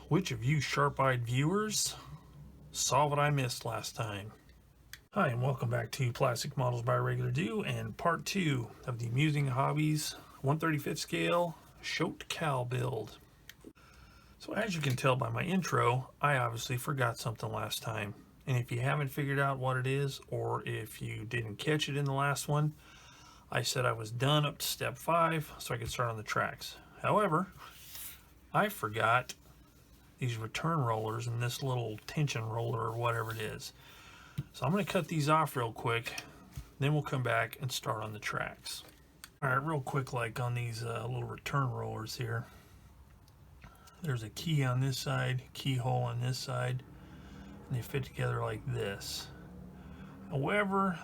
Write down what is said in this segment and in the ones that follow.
Which of you sharp-eyed viewers saw what I missed last time? Hi, and welcome back to Plastic Models by Regular Do and part 2 of the Amusing Hobbies 1/35 scale Shot Kal build. So as you can tell by my intro, I obviously forgot something last time. And if you haven't figured out what it is, or if you didn't catch it in the last one, I said I was done up to step 5 so I could start on the tracks. However, I forgot these return rollers and this little tension roller or whatever it is. So I'm going to cut these off real quick, then we'll come back and start on the tracks. Alright, real quick, like on these little return rollers here, there's a key on this side, keyhole on this side, and they fit together like this. However,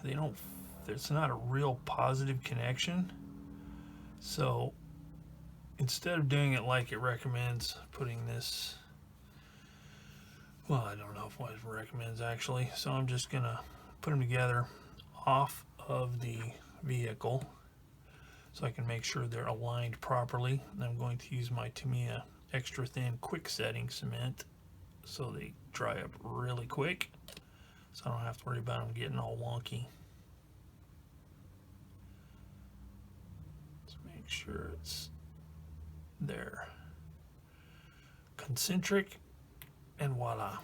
it's not a real positive connection, so instead of doing it like it recommends, putting this, well, I don't know what it recommends actually, so I'm just gonna put them together off of the vehicle so I can make sure they're aligned properly. And I'm going to use my Tamiya extra thin quick setting cement so they dry up really quick, so I don't have to worry about them getting all wonky. Let's make sure it's there. Concentric, and voila.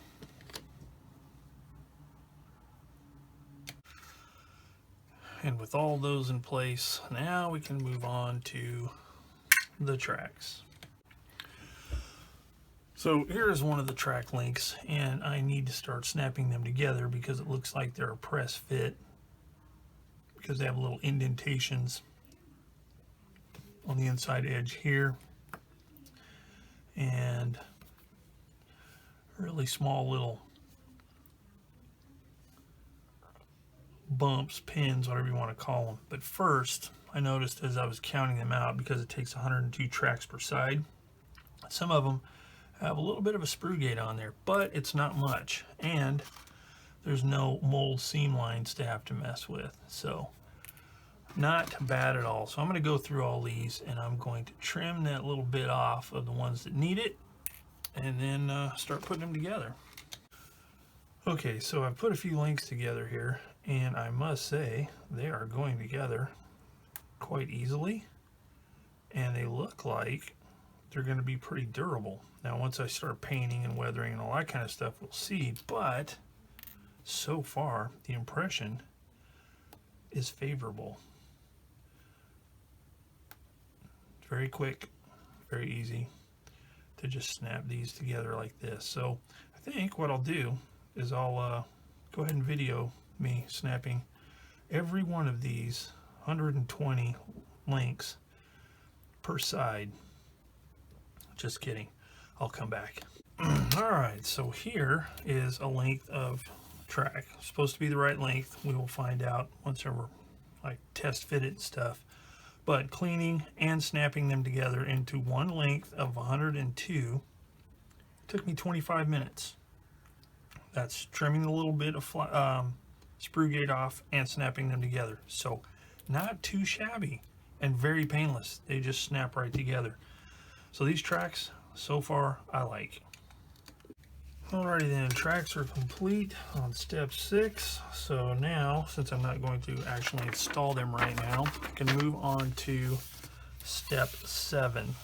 And with all those in place, now we can move on to the tracks. So here's one of the track links, and I need to start snapping them together because it looks like they're a press fit because they have little indentations on the inside edge here and really small little bumps, pins, whatever you want to call them. But first, I noticed as I was counting them out, because it takes 102 tracks per side, some of them have a little bit of a sprue gate on there, but it's not much, and there's no mold seam lines to have to mess with, so not bad at all. So I'm going to go through all these and I'm going to trim that little bit off of the ones that need it, and then start putting them together. Okay, so I've put a few links together here, and I must say they are going together quite easily, and they look like they're going to be pretty durable. Now once I start painting and weathering and all that kind of stuff, we'll see, but so far the impression is favorable. It's very quick, very easy to just snap these together like this. So I think what I'll do is I'll go ahead and video me snapping every one of these 120 links per side. Just kidding, I'll come back. Alright, so here is a length of track. It's supposed to be the right length. We will find out once I test fit it and stuff. But cleaning and snapping them together into one length of 102 took me 25 minutes. That's trimming a little bit of sprue gate off and snapping them together. So not too shabby and very painless. They just snap right together. So these tracks, so far, I like. Alrighty then, tracks are complete on step 6. So now, since I'm not going to actually install them right now, I can move on to step 7,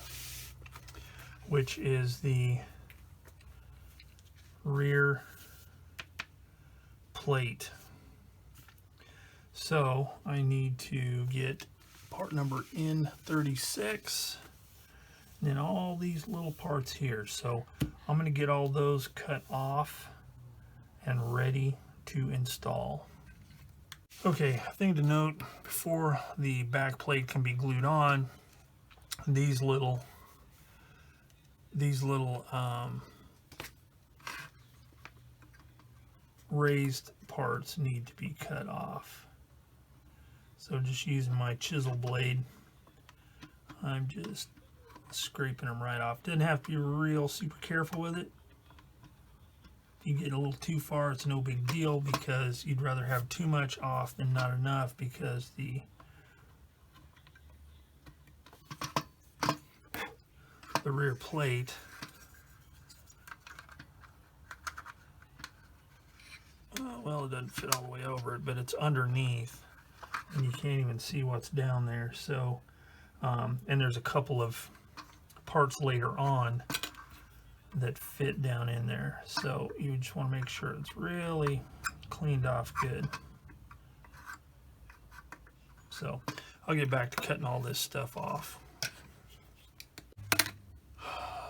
which is the rear plate. So I need to get part number N36, and then all these little parts here. So I'm going to get all those cut off and ready to install. Okay, thing to note before the back plate can be glued on, these little raised parts need to be cut off. So just using my chisel blade, I'm just scraping them right off. Didn't have to be real super careful with it. If you get a little too far, it's no big deal, because you'd rather have too much off than not enough, because the rear plate well, it doesn't fit all the way over it, but it's underneath, and you can't even see what's down there. So, and there's a couple of parts later on that fit down in there. So you just want to make sure it's really cleaned off good. So I'll get back to cutting all this stuff off.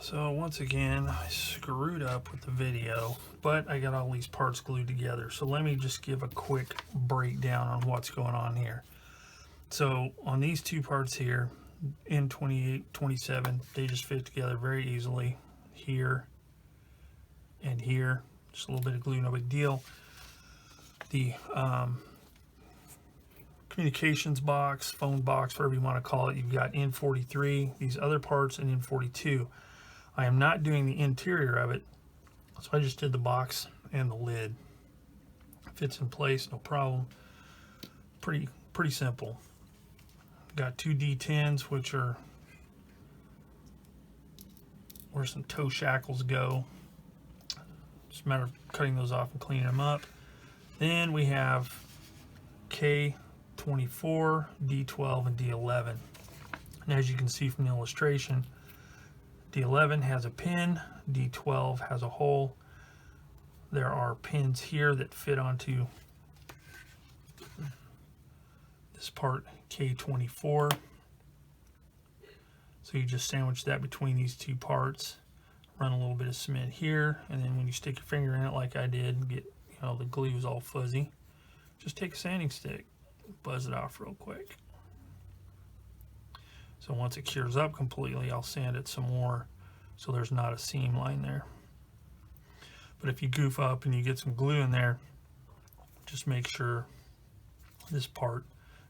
So once again, I screwed up with the video, but I got all these parts glued together. So let me just give a quick breakdown on what's going on here. So on these two parts here, N28, 27, they just fit together very easily. Here and here, just a little bit of glue, no big deal. The communications box, phone box, whatever you want to call it, you've got N43, these other parts, and N42. I am not doing the interior of it, so I just did the box and the lid. Fits in place, no problem. Pretty simple. Got two D10s, which are where some toe shackles go. Just a matter of cutting those off and cleaning them up. Then we have K24, D12, and D11. And as you can see from the illustration, D11 has a pin, D12 has a hole. There are pins here that fit onto this part, K24. So you just sandwich that between these two parts, run a little bit of cement here, and then when you stick your finger in it like I did and get, you know, the glue is all fuzzy, just take a sanding stick, buzz it off real quick. So once it cures up completely, I'll sand it some more so there's not a seam line there. But if you goof up and you get some glue in there, just make sure this part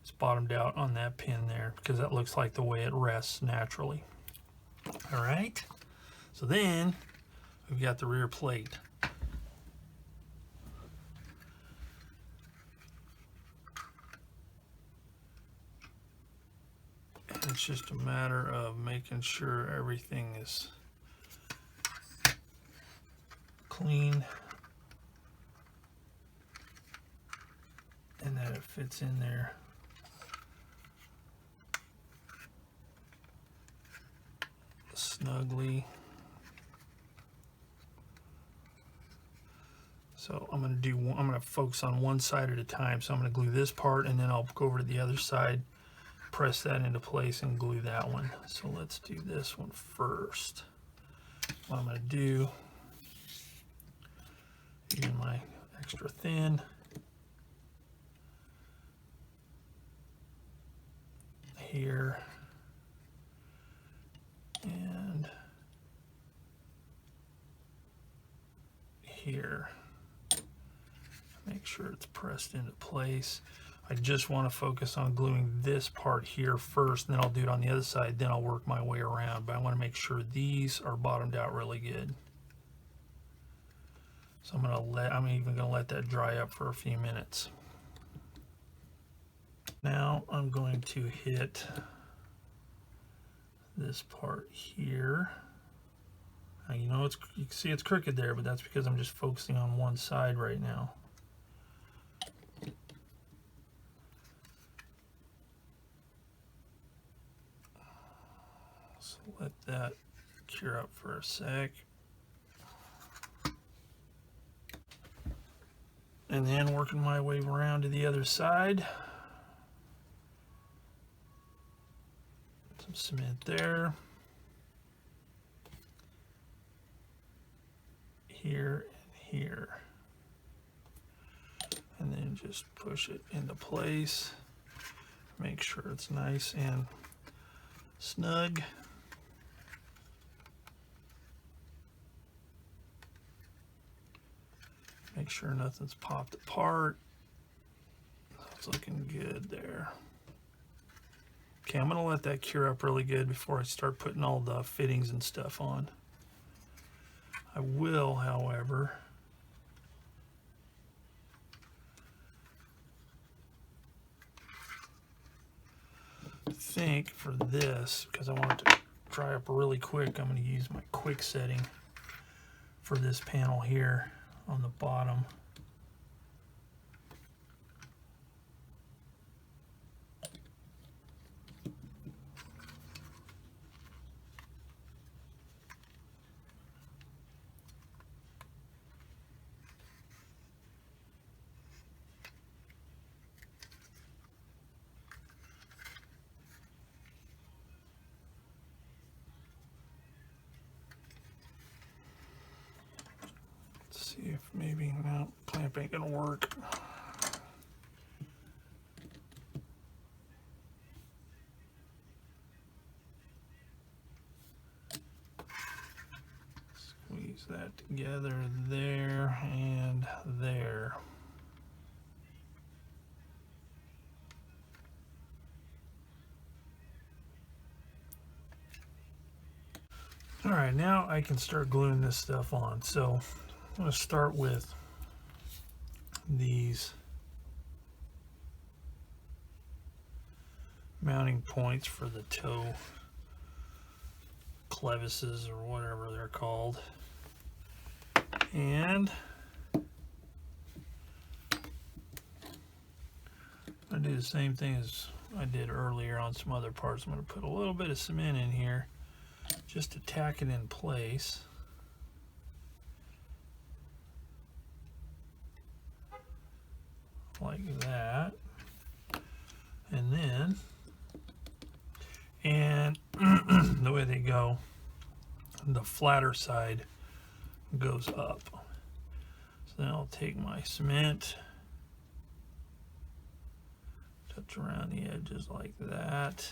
is bottomed out on that pin there, because that looks like the way it rests naturally. All right, so then we've got the rear plate. And it's just a matter of making sure everything is clean and that it fits in there. Snugly. So I'm going to focus on one side at a time. So I'm going to glue this part, and then I'll go over to the other side, press that into place, and glue that one. So let's do this one first. What I'm going to do, using my extra thin, here and here. Make sure it's pressed into place. I just want to focus on gluing this part here first, and then I'll do it on the other side, then I'll work my way around. But I want to make sure these are bottomed out really good. So I'm even going to let that dry up for a few minutes. Now I'm going to hit this part here. Now, you know, you can see it's crooked there, but that's because I'm just focusing on one side right now. So let that cure up for a sec. And then working my way around to the other side. Some cement there. Here and here. And then just push it into place. Make sure it's nice and snug. Make sure nothing's popped apart. That's looking good there. Okay, I'm gonna let that cure up really good before I start putting all the fittings and stuff on. I will, however, think for this, because I want it to dry up really quick, I'm going to use my quick setting for this panel here on the bottom. See if maybe, no, clamp ain't gonna work. Squeeze that together there and there. All right, now I can start gluing this stuff on. So I'm going to start with these mounting points for the toe clevises or whatever they're called. And I'm going to do the same thing as I did earlier on some other parts. I'm going to put a little bit of cement in here just to tack it in place. Like that. And then, and the way they go, the flatter side goes up. So then I'll take my cement, touch around the edges like that,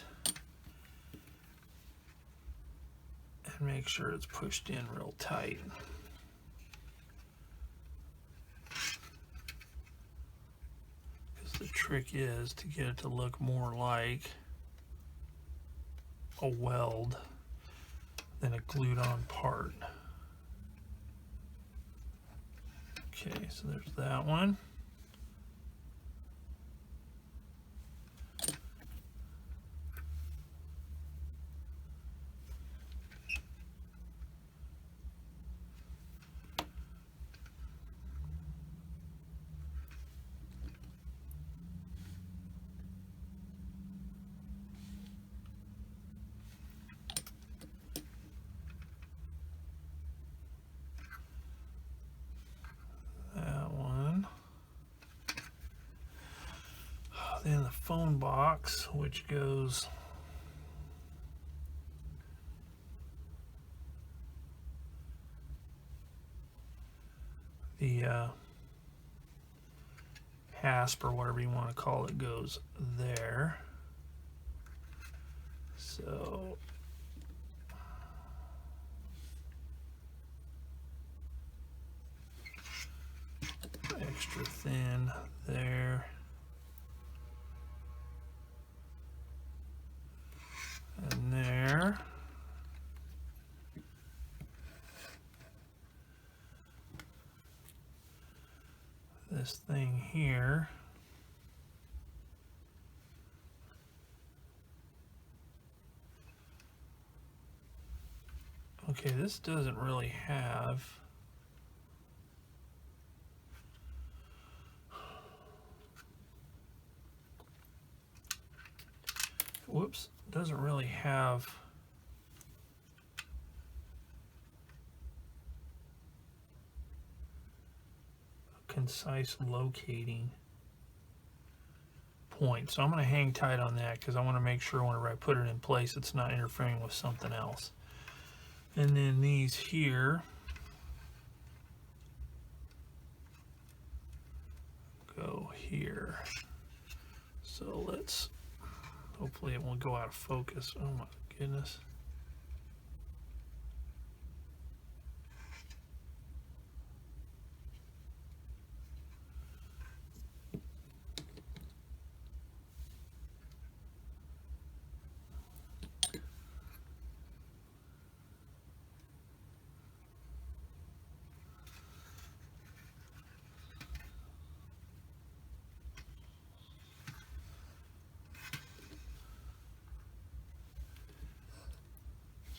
and make sure it's pushed in real tight. Because the trick is to get it to look more like a weld than a glued on part. Okay, so there's that one. Then the phone box, which goes the hasp or whatever you want to call it, goes there. So extra thin there. And there. This thing here. Okay, this doesn't really have doesn't really have a concise locating point. So I'm going to hang tight on that because I want to make sure whenever I put it in place it's not interfering with something else. And then these here go here. So let's, hopefully it won't go out of focus. Oh my goodness.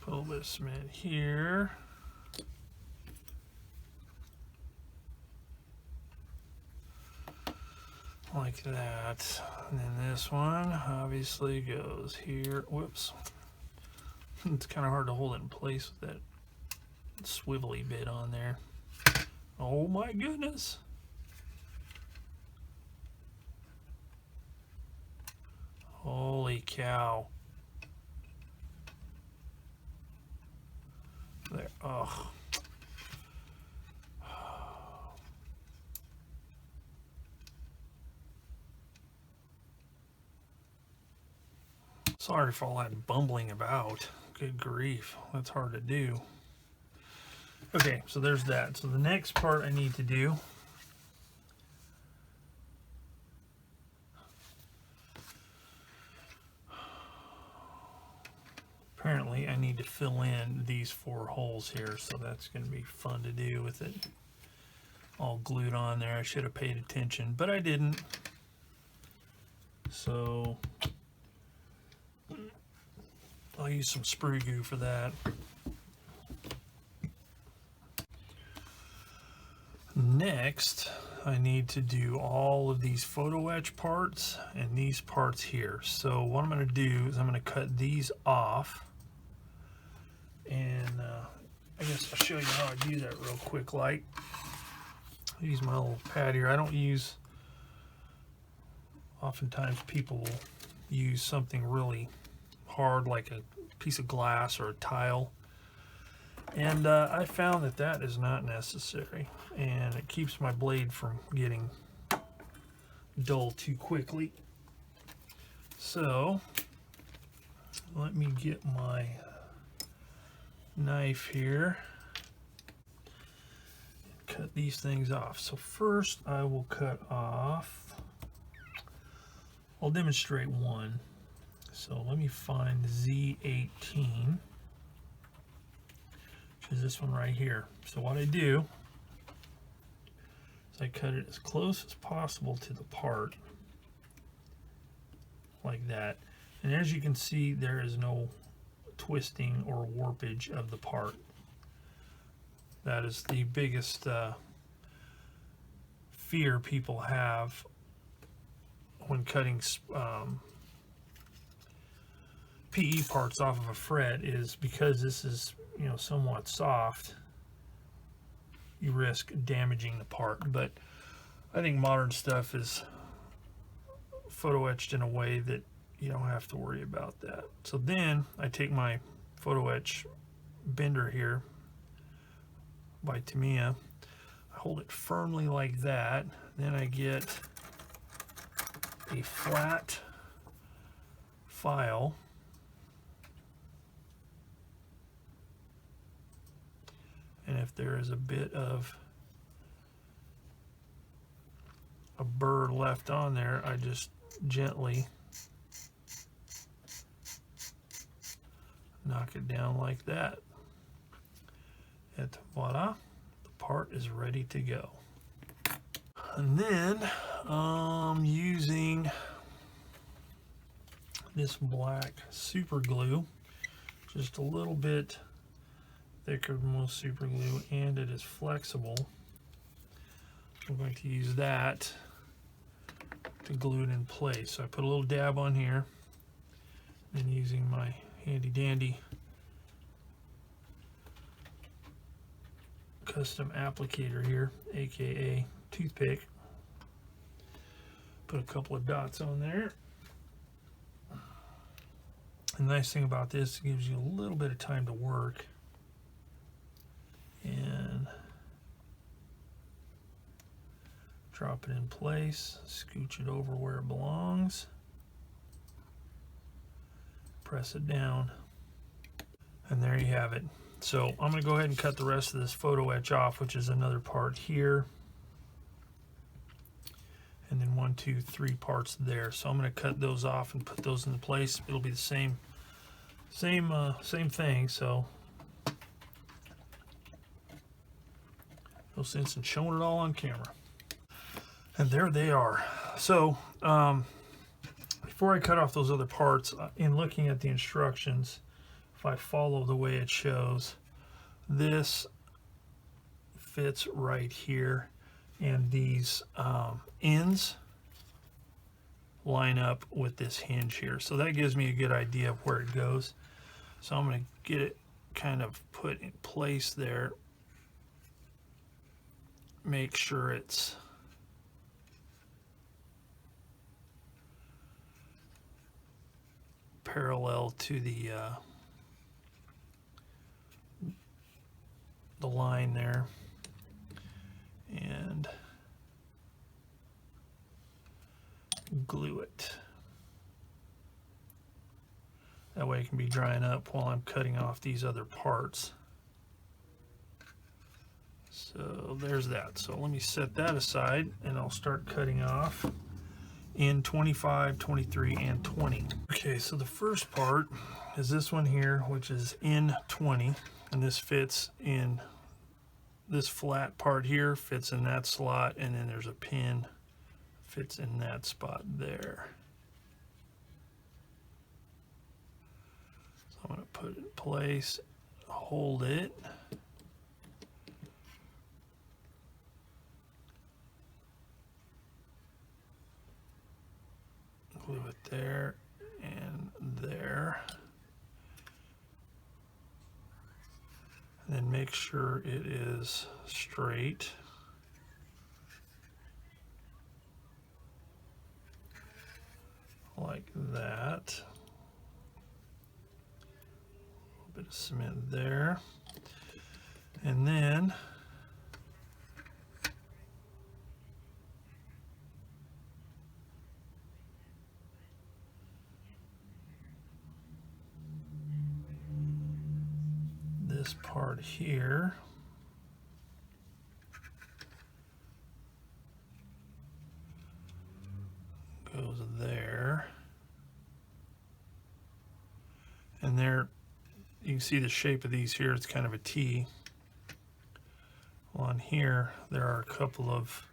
Put a little bit of cement here. Like that. And then this one obviously goes here. Whoops. It's kind of hard to hold it in place with that swivelly bit on there. Oh my goodness. Holy cow. There. Oh. Sorry for all that bumbling about. Good grief, that's hard to do. Okay, so there's that. So the next part I need to do, apparently I need to fill in these 4 holes here, so that's going to be fun to do with it all glued on there. I should have paid attention, but I didn't. So I'll use some sprue goo for that. Next, I need to do all of these photo etch parts and these parts here. So what I'm going to do is I'm going to cut these off, and I guess I'll show you how I do that real quick. Like, I use my little pad here. I don't use, oftentimes people will use something really hard like a piece of glass or a tile, and I found that that is not necessary, and it keeps my blade from getting dull too quickly. So let me get my knife here, cut these things off. So first I will cut off, I'll demonstrate one. So let me find Z18, which is this one right here. So what I do is I cut it as close as possible to the part, like that. And as you can see, there is no twisting or warpage of the part. That is the biggest fear people have when cutting PE parts off of a fret, is because this is, you know, somewhat soft, you risk damaging the part. But I think modern stuff is photo etched in a way that you don't have to worry about that. So then I take my photo etch bender here by Tamiya, I hold it firmly like that, then I get a flat file, and if there is a bit of a burr left on there, I just gently knock it down like that. And voila, the part is ready to go. And then using this black super glue, just a little bit thicker than most super glue, and it is flexible. I'm going to use that to glue it in place. So I put a little dab on here, and using my handy dandy custom applicator here, aka toothpick, put a couple of dots on there. The nice thing about this, it gives you a little bit of time to work, and drop it in place, scooch it over where it belongs, press it down, and there you have it. So I'm going to go ahead and cut the rest of this photo etch off, which is another part here, and then 1, 2, 3 parts there. So I'm going to cut those off and put those in place. It'll be the same thing. So no sense in showing it all on camera. And there they are. So before I cut off those other parts, in looking at the instructions, if I follow the way it shows, this fits right here, and these ends line up with this hinge here. So that gives me a good idea of where it goes. So I'm going to get it kind of put in place there. Make sure it's parallel to the line there, and glue it. That way it can be drying up while I'm cutting off these other parts. So there's that. So let me set that aside and I'll start cutting off in 25, 23, and 20. Okay, so the first part is this one here, which is in 20, and this fits in this flat part here, fits in that slot, and then there's a pin fits in that spot there. So I'm going to put it in place, hold it. Glue it there and there. And then make sure it is straight. Like that. A little bit of cement there. And then this part here goes there, and there you can see the shape of these here. It's kind of a T. On here there are a couple of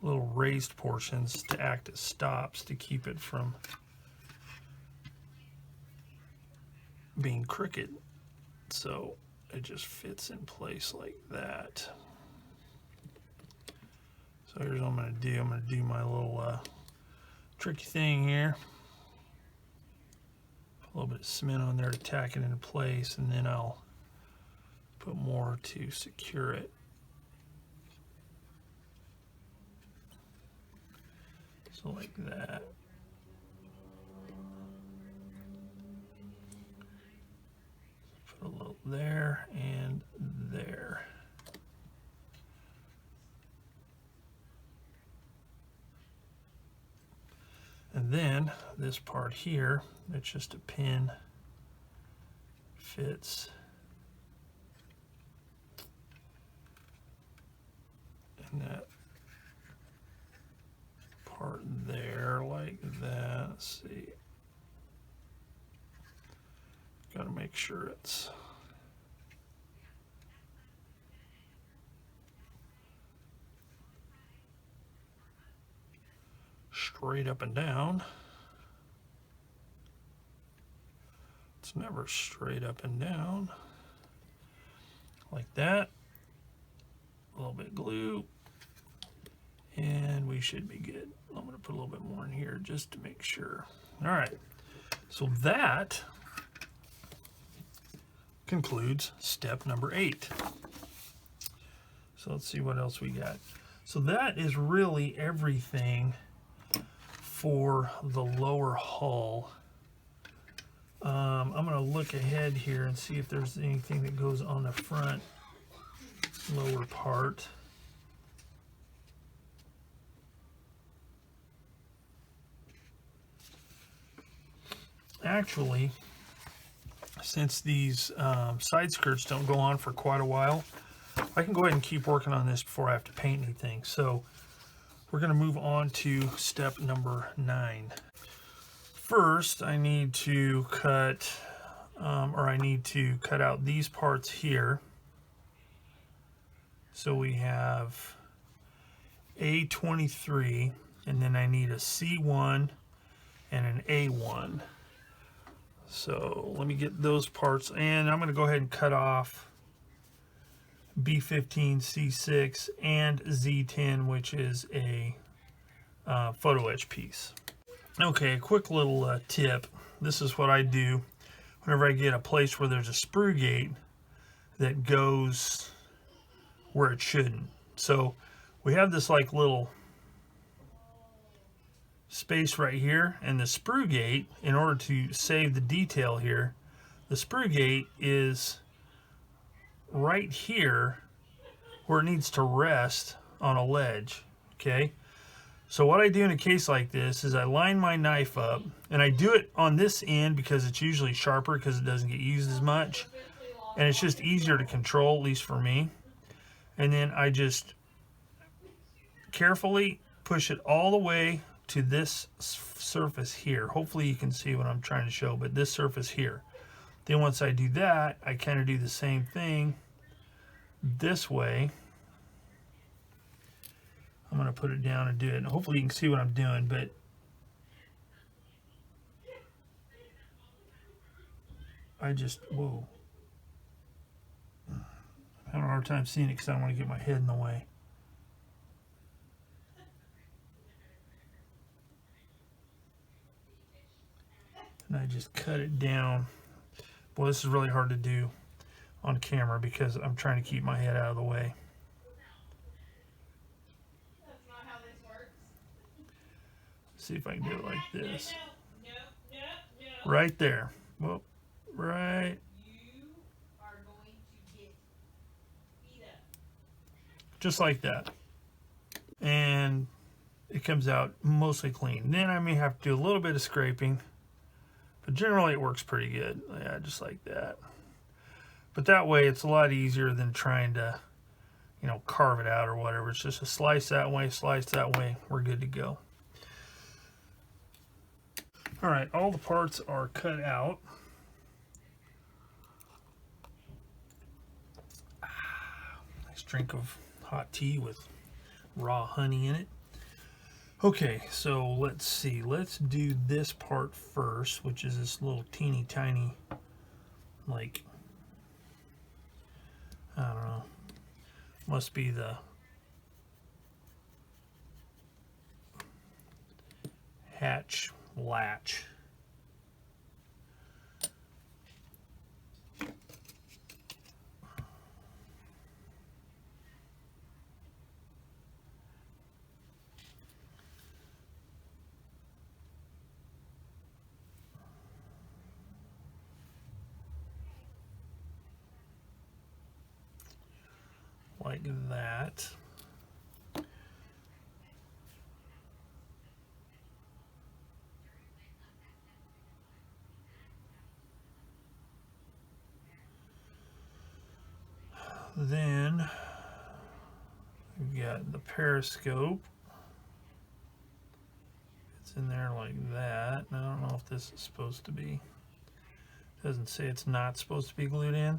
little raised portions to act as stops to keep it from being crooked. So it just fits in place like that. So here's what I'm going to do. I'm going to do my little tricky thing here. Put a little bit of cement on there to tack it into place, and then I'll put more to secure it. So like that. Put a little there and there. And then this part here, it's just a pin, fits in that part there like that. Let's see. Got to make sure it's straight up and down. It's never straight up and down. Like that. A little bit of glue. And we should be good. I'm going to put a little bit more in here just to make sure. All right. So that concludes step number 8. So let's see what else we got. So that is really everything for the lower hull. I'm going to look ahead here and see if there's anything that goes on the front lower part. Actually, since these side skirts don't go on for quite a while, I can go ahead and keep working on this before I have to paint anything. So we're going to move on to step number 9. First, I need to cut, out these parts here. So we have A23, and then I need a C1 and an A1. So let me get those parts, and I'm going to go ahead and cut off B15, C6, and Z10, which is a photo etch piece. Okay, a quick little tip. This is what I do whenever I get a place where there's a sprue gate that goes where it shouldn't. So we have this like little space right here, and the sprue gate, in order to save the detail here, the sprue gate is right here where it needs to rest on a ledge. Okay, So what I do in a case like this is I line my knife up, and I do it on this end because it's usually sharper because it doesn't get used as much, and it's just easier to control, at least for me. And then I just carefully push it all the way to this surface here. Hopefully you can see what I'm trying to show, but this surface here. Then once I do that, I kind of do the same thing this way. I'm going to put it down and do it, and hopefully you can see what I'm doing, but I just, whoa. I'm having a hard time seeing it because I don't want to get my head in the way. And I just cut it down. Boy, this is really hard to do on camera because I'm trying to keep my head out of the way. That's not how this works. See if I can do it like this. No. Right there. Well, right. You are going to get beat up. Just like that. And it comes out mostly clean. Then I may have to do a little bit of scraping, but generally it works pretty good. Yeah, just like that. But that way it's a lot easier than trying to, you know, carve it out or whatever. It's just a slice that way, slice that way. We're good to go. All right, all the parts are cut out. Nice drink of hot tea with raw honey in it. Okay, so let's see. Let's do this part first, which is this little teeny tiny, like, I don't know, must be the hatch latch. Like that. Then we've got the periscope. It's in there like that. And I don't know if this is supposed to be. It doesn't say it's not supposed to be glued in.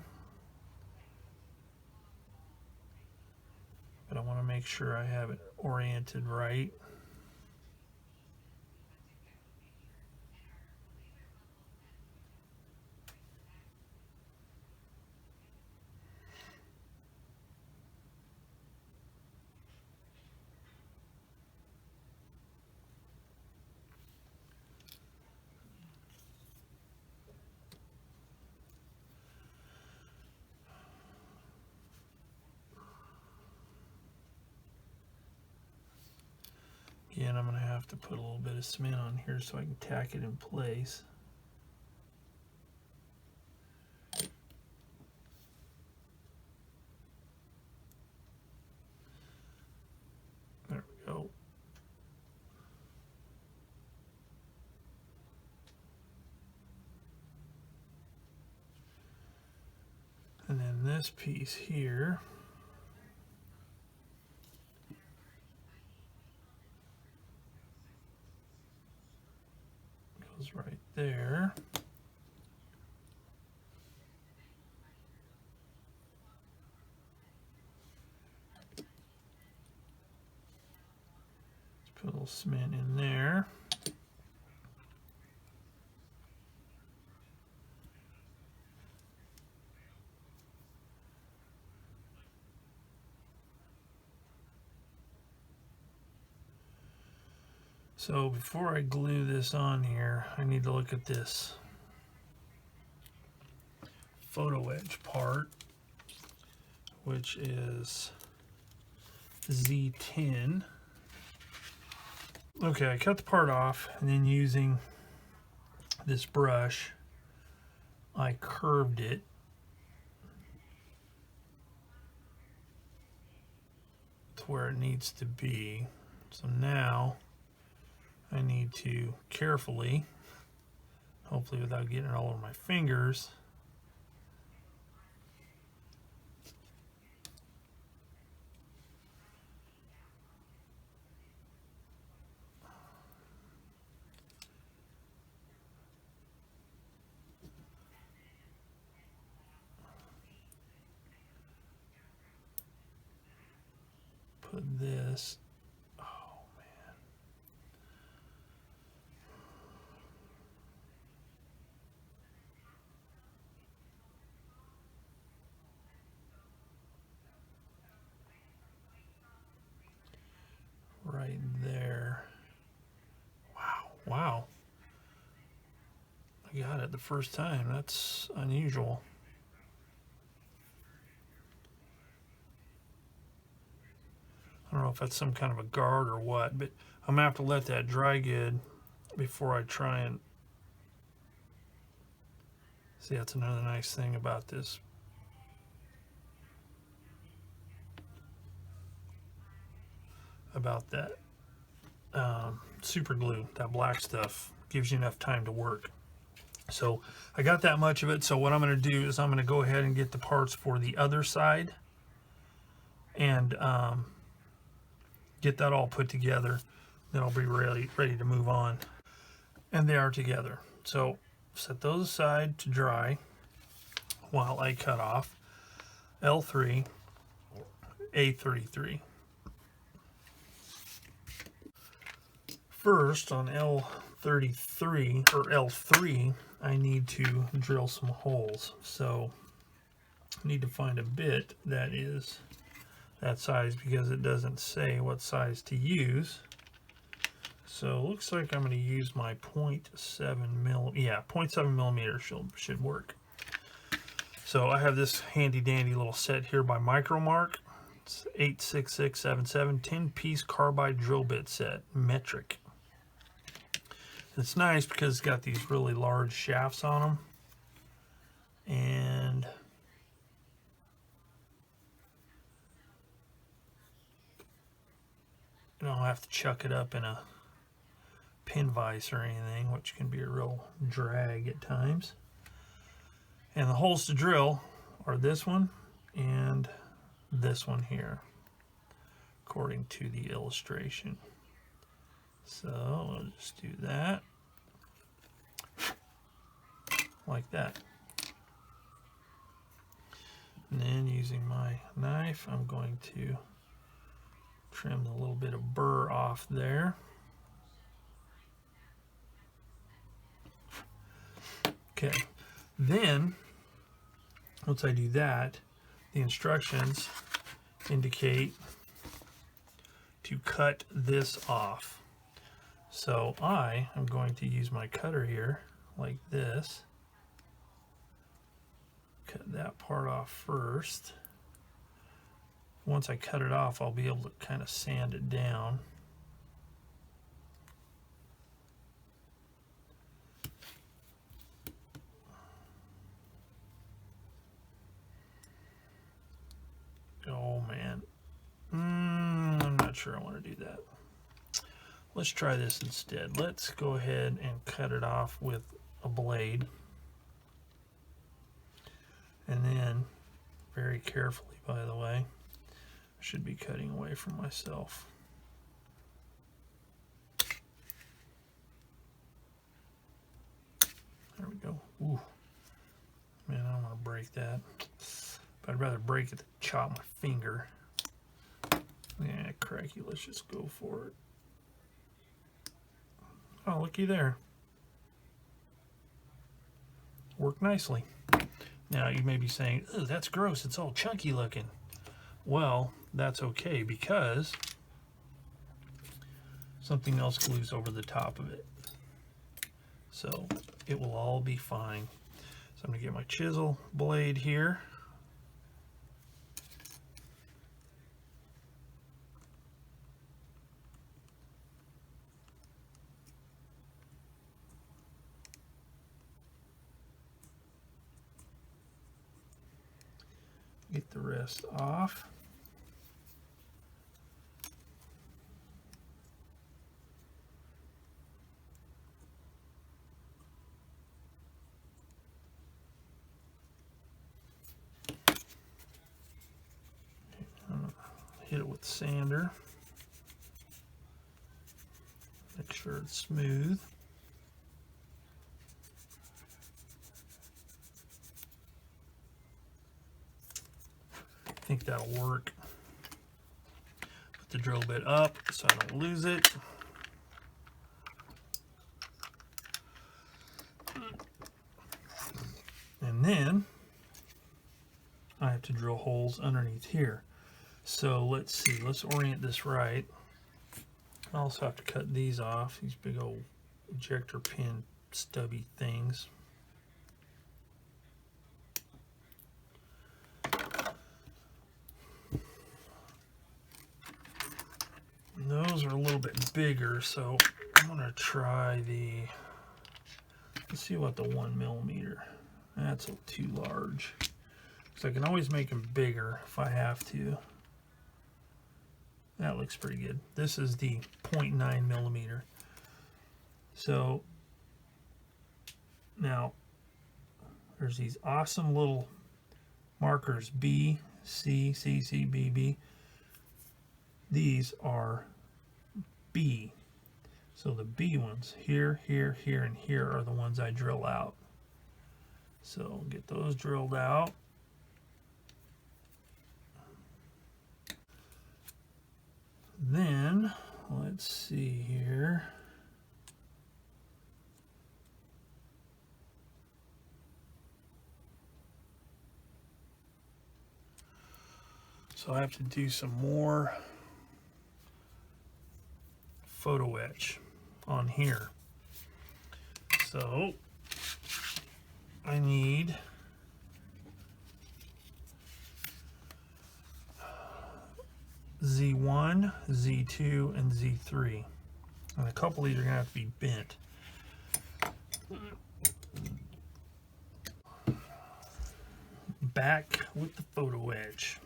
But I want to make sure I have it oriented right. Again, I'm going to have to put a little bit of cement on here so I can tack it in place. There we go. And then this piece here goes right there. Let's put a little cement in there. So before I glue this on here, I need to look at this photo etch part, which is Z10. Okay, I cut the part off, and then using this brush, I curved it to where it needs to be. So now need to carefully, hopefully without getting it all over my fingers, put this, oh man, right there. Wow, I got it the first time. That's unusual. I don't know if that's some kind of a guard or what, but I'm gonna have to let that dry good before I try and see. That's another nice thing about this. About that super glue, that black stuff gives you enough time to work. So I got that much of it. So what I'm going to do is I'm going to go ahead and get the parts for the other side and get that all put together. Then I'll be ready to move on. And they are together. So set those aside to dry while I cut off L3, A33. First, on L33 or L3, I need to drill some holes. So I need to find a bit that is that size because it doesn't say what size to use. So it looks like I'm going to use my 0.7 millimeter should work. So I have this handy dandy little set here by Micromark. It's 86677 10-piece carbide drill bit set, metric. It's nice because it's got these really large shafts on them, and you don't have to chuck it up in a pin vise or anything, which can be a real drag at times. And the holes to drill are this one and this one here, according to the illustration. So I'll just do that, like that. And then using my knife, I'm going to trim a little bit of burr off there. Okay, then once I do that, the instructions indicate to cut this off. So I am going to use my cutter here like this. Cut that part off first. Once I cut it off, I'll be able to kind of sand it down. Oh man, I'm not sure I want to do that. Let's try this instead. Let's go ahead and cut it off with a blade. And then, very carefully, by the way, I should be cutting away from myself. There we go. Ooh. Man, I don't want to break that. But I'd rather break it than chop my finger. Yeah, crikey, let's just go for it. Oh, looky there. Worked nicely. Now, you may be saying, oh, that's gross, it's all chunky looking. Well, that's okay because something else glues over the top of it. So it will all be fine. So I'm going to get my chisel blade here. Get the rest off. hit it with sander. Make sure it's smooth. I think that'll work. Put the drill bit up so I don't lose it. And then I have to drill holes underneath here. So let's see, let's orient this right. I also have to cut these off, these big old ejector pin stubby things. And those are a little bit bigger, so I'm gonna try let's see what the 1mm. That's too large. So I can always make them bigger if I have to. That looks pretty good. This is the 0.9mm. So now there's these awesome little markers B, C, C, C, B, B. These are B. So the B ones here, here, here, and here are the ones I drill out. So get those drilled out. Then let's see here. So I have to do some more photo etch on here. So I need Z1, Z2, and Z3. And a couple of these are going to have to be bent. Back with the photo etch.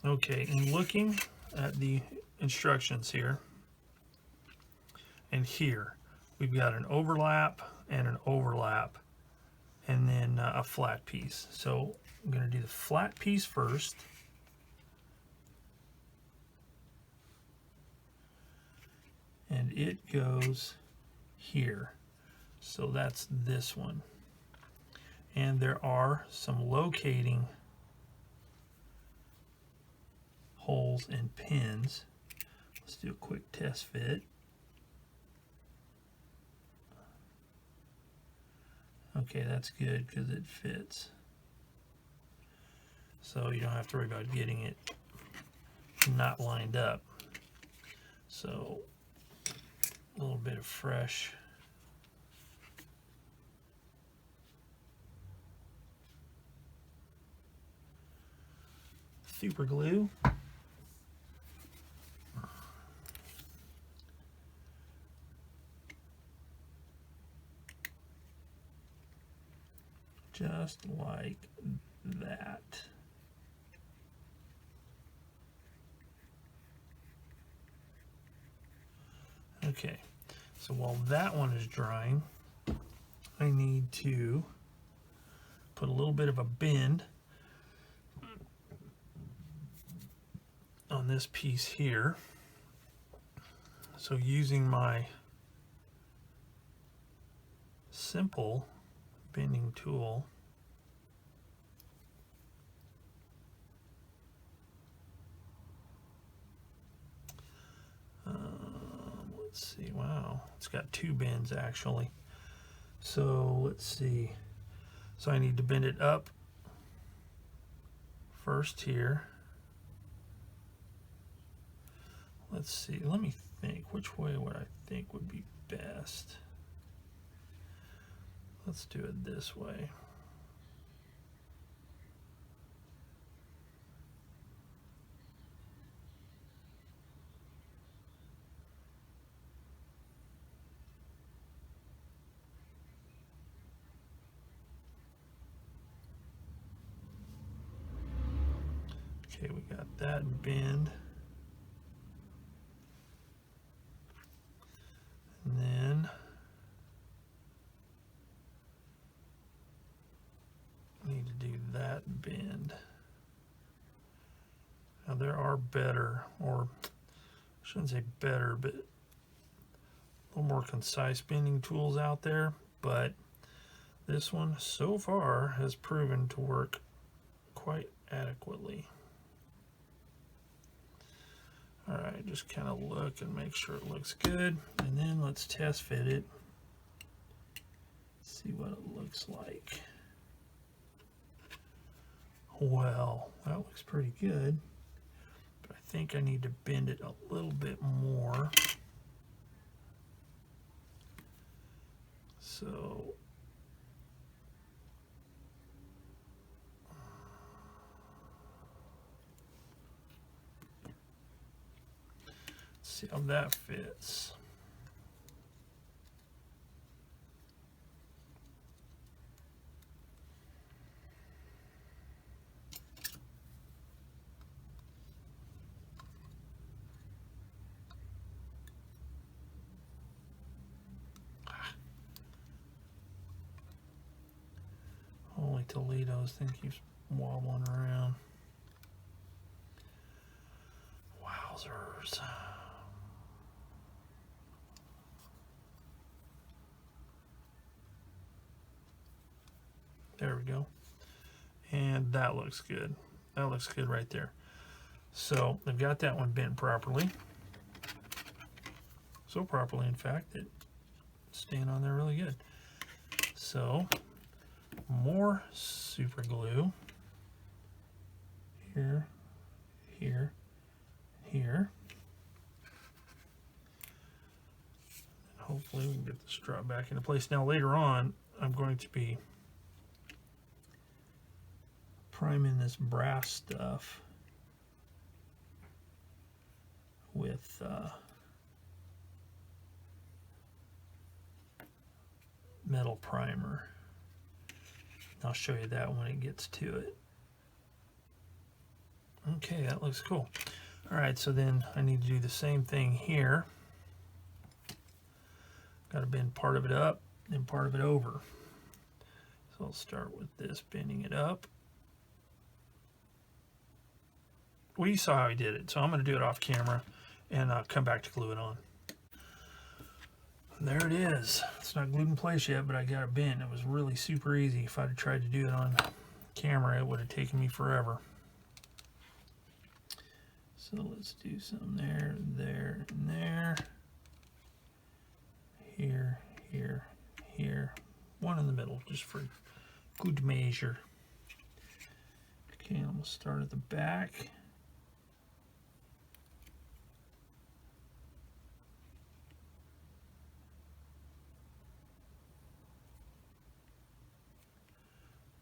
Okay, and looking at the instructions here, and here, we've got an overlap and an overlap, and then a flat piece. So I'm going to do the flat piece first. And it goes here. So that's this one. And there are some locating holes and pins. Let's do a quick test fit. Okay, that's good because it fits. So you don't have to worry about getting it not lined up. So a little bit of fresh super glue. Just like that. Okay, so while that one is drying, I need to put a little bit of a bend on this piece here. So using my simple bending tool, let's see, wow, it's got two bends actually. So let's see, so I need to bend it up first here. Let's see, let me think, which way would I think would be best? Let's do it this way. Okay, we got that bend. And then need to do that bend. Now there are better, or I shouldn't say better, but a little more concise bending tools out there, but this one so far has proven to work quite adequately. Alright, just kind of look and make sure it looks good, and then let's test fit it. See what it looks like. Well, that looks pretty good, but I think I need to bend it a little bit more. So let's see how that fits. Holy Toledo's, thing keeps wobbling around. Wowzers. There we go. And that looks good. That looks good right there. So I've got that one bent properly. So properly, in fact, that it's staying on there really good. So more super glue. Here, here, here. And hopefully we can get the strut back into place. Now later on, I'm going to be priming this brass stuff with metal primer. I'll show you that when it gets to it. Okay, that looks cool. Alright, so then I need to do the same thing here. Got to bend part of it up and part of it over. So I'll start with this, bending it up. Well, you saw how he did it, so I'm going to do it off camera and come back to glue it on. There it is. It's not glued in place yet, but I got it bent. It was really super easy. If I'd have tried to do it on camera, it would have taken me forever. So let's do some there, there, and there. Here, here, here. One in the middle, just for good measure. Okay, I'm going to start at the back.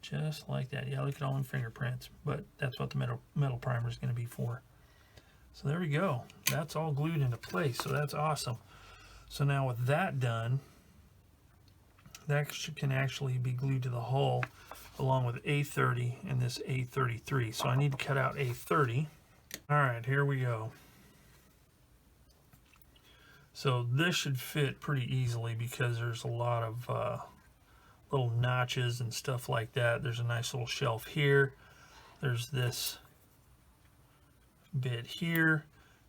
Just like that. Yeah, look at all them fingerprints, but that's what the metal primer is going to be for. So there we go. That's all glued into place, so that's awesome. So now with that done, that can actually be glued to the hull along with A30 and this A33. So I need to cut out A30. All right, here we go. So this should fit pretty easily because there's a lot of little notches and stuff like that. There's a nice little shelf here. There's this bit here,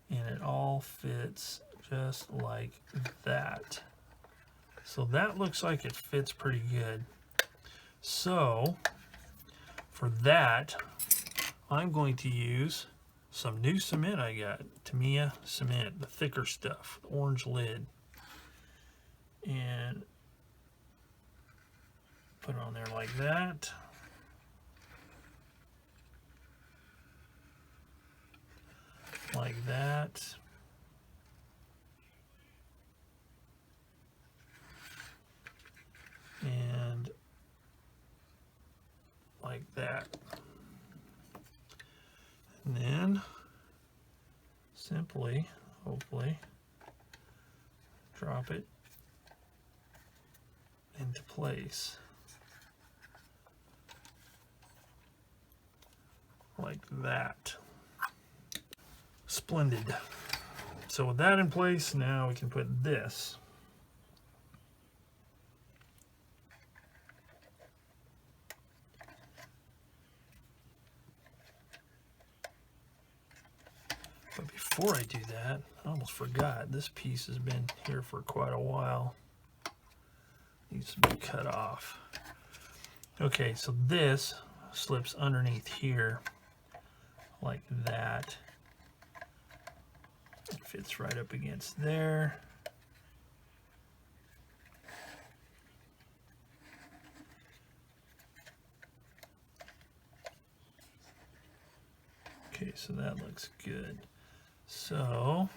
and it all fits just like that. So that looks like it fits pretty good. So for that, I'm going to use some new cement I got, Tamiya cement, the thicker stuff, the orange lid, and put it on there like that. Like that. And like that. And then simply, hopefully, drop it into place. Like that. Splendid. So with that in place, now we can put this. But before I do that, I almost forgot, this piece has been here for quite a while. Needs to be cut off. Okay, so this slips underneath here like that. It fits right up against there. Okay, so that looks good. So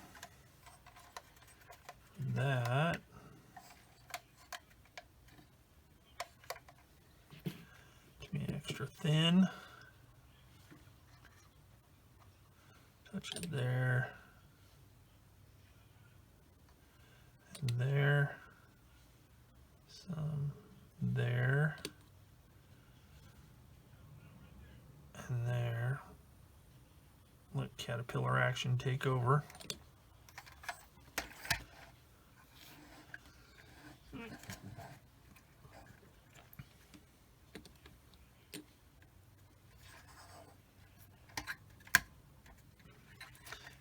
that give me extra thin. Touch it there. And there. Some there. And there. Let caterpillar action take over.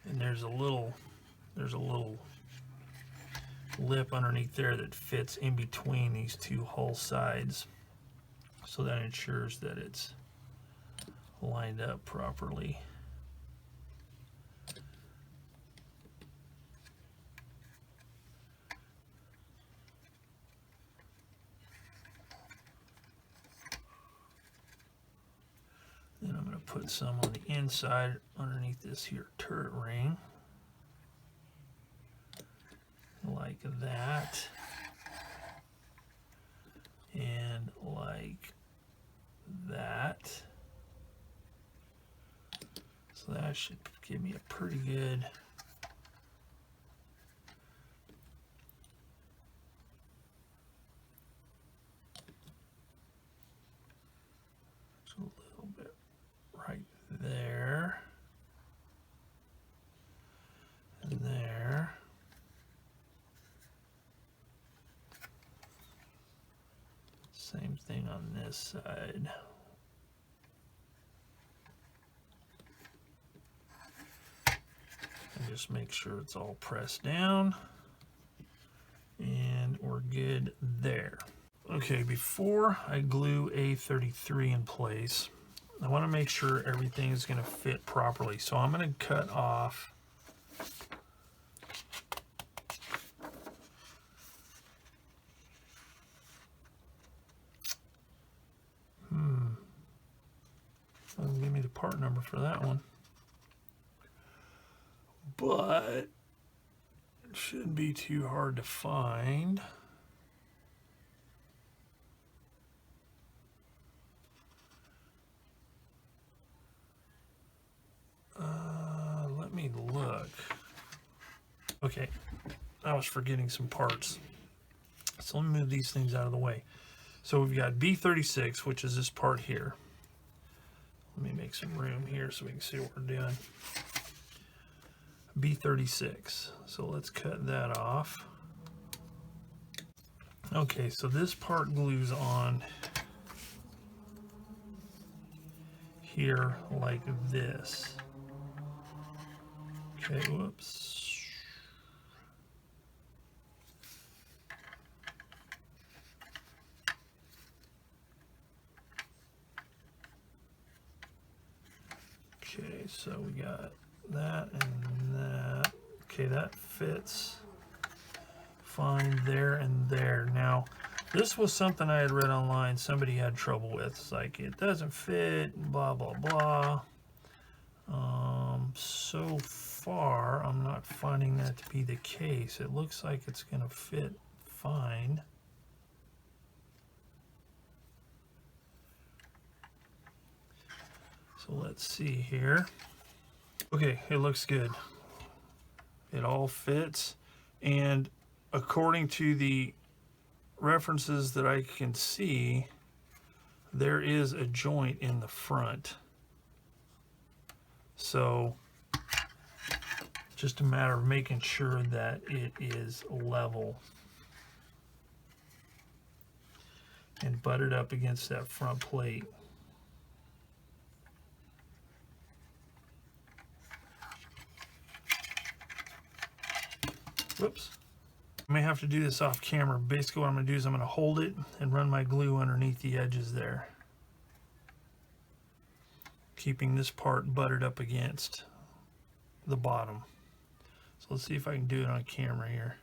And there's a little lip underneath there that fits in between these two hull sides, so that ensures that it's lined up properly. Then I'm going to put some on the inside underneath this here turret ring, like that, and like that. So that should give me a pretty good right there and there. Same thing on this side. And just make sure it's all pressed down, and we're good there. Okay, before I glue A33 in place, I want to make sure everything is going to fit properly. So I'm going to cut off doesn't give me the part number for that one, but it shouldn't be too hard to find. Let me look. Okay, I was forgetting some parts. So let me move these things out of the way. So we've got B36, which is this part here. Let me make some room here so we can see what we're doing. B36. So let's cut that off. Okay, so this part glues on here like this. Okay, whoops. Okay, so we got that and that. Okay, that fits fine there and there. Now, this was something I had read online somebody had trouble with. It's like, it doesn't fit, blah, blah, blah. So far, I'm not finding that to be the case. It looks like it's going to fit fine. So let's see here. Okay, it looks good. It all fits, and according to the references that I can see, there is a joint in the front. So just a matter of making sure that it is level and butted up against that front plate. Whoops. I may have to do this off camera. Basically what I'm going to do is I'm going to hold it and run my glue underneath the edges there, keeping this part buttered up against the bottom. So let's see if I can do it on camera here.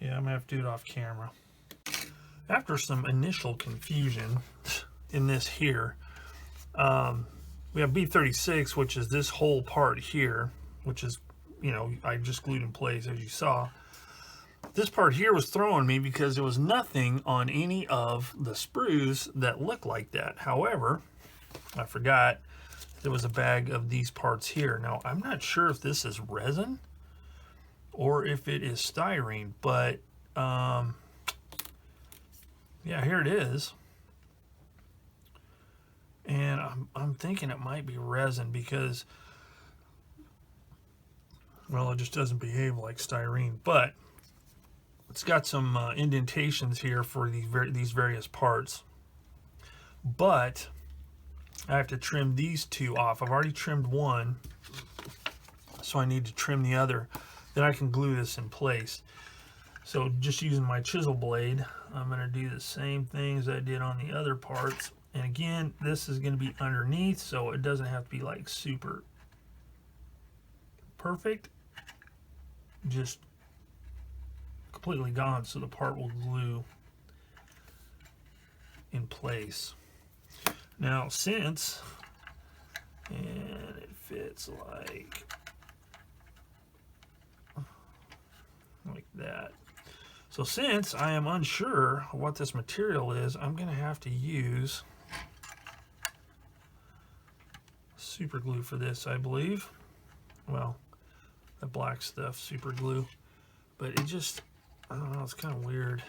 Yeah, I'm going to have to do it off camera. After some initial confusion in this here, we have B36, which is this whole part here, which is, you know, I just glued in place as you saw. This part here was throwing me because there was nothing on any of the sprues that look like that. However, I forgot there was a bag of these parts here. Now, I'm not sure if this is resin or if it is styrene, but yeah, here it is. And I'm thinking it might be resin because, well, it just doesn't behave like styrene. But it's got some indentations here for these various parts. But I have to trim these two off. I've already trimmed one, so I need to trim the other. Then I can glue this in place. So just using my chisel blade, I'm going to do the same thing as I did on the other parts. And again, this is going to be underneath, so it doesn't have to be like super perfect. Just completely gone, so the part will glue in place. Now, since, and it fits like that. So since I am unsure what this material is, I'm going to have to use super glue for this, I believe. Well, the black stuff, super glue. But it just, I don't know, it's kind of weird.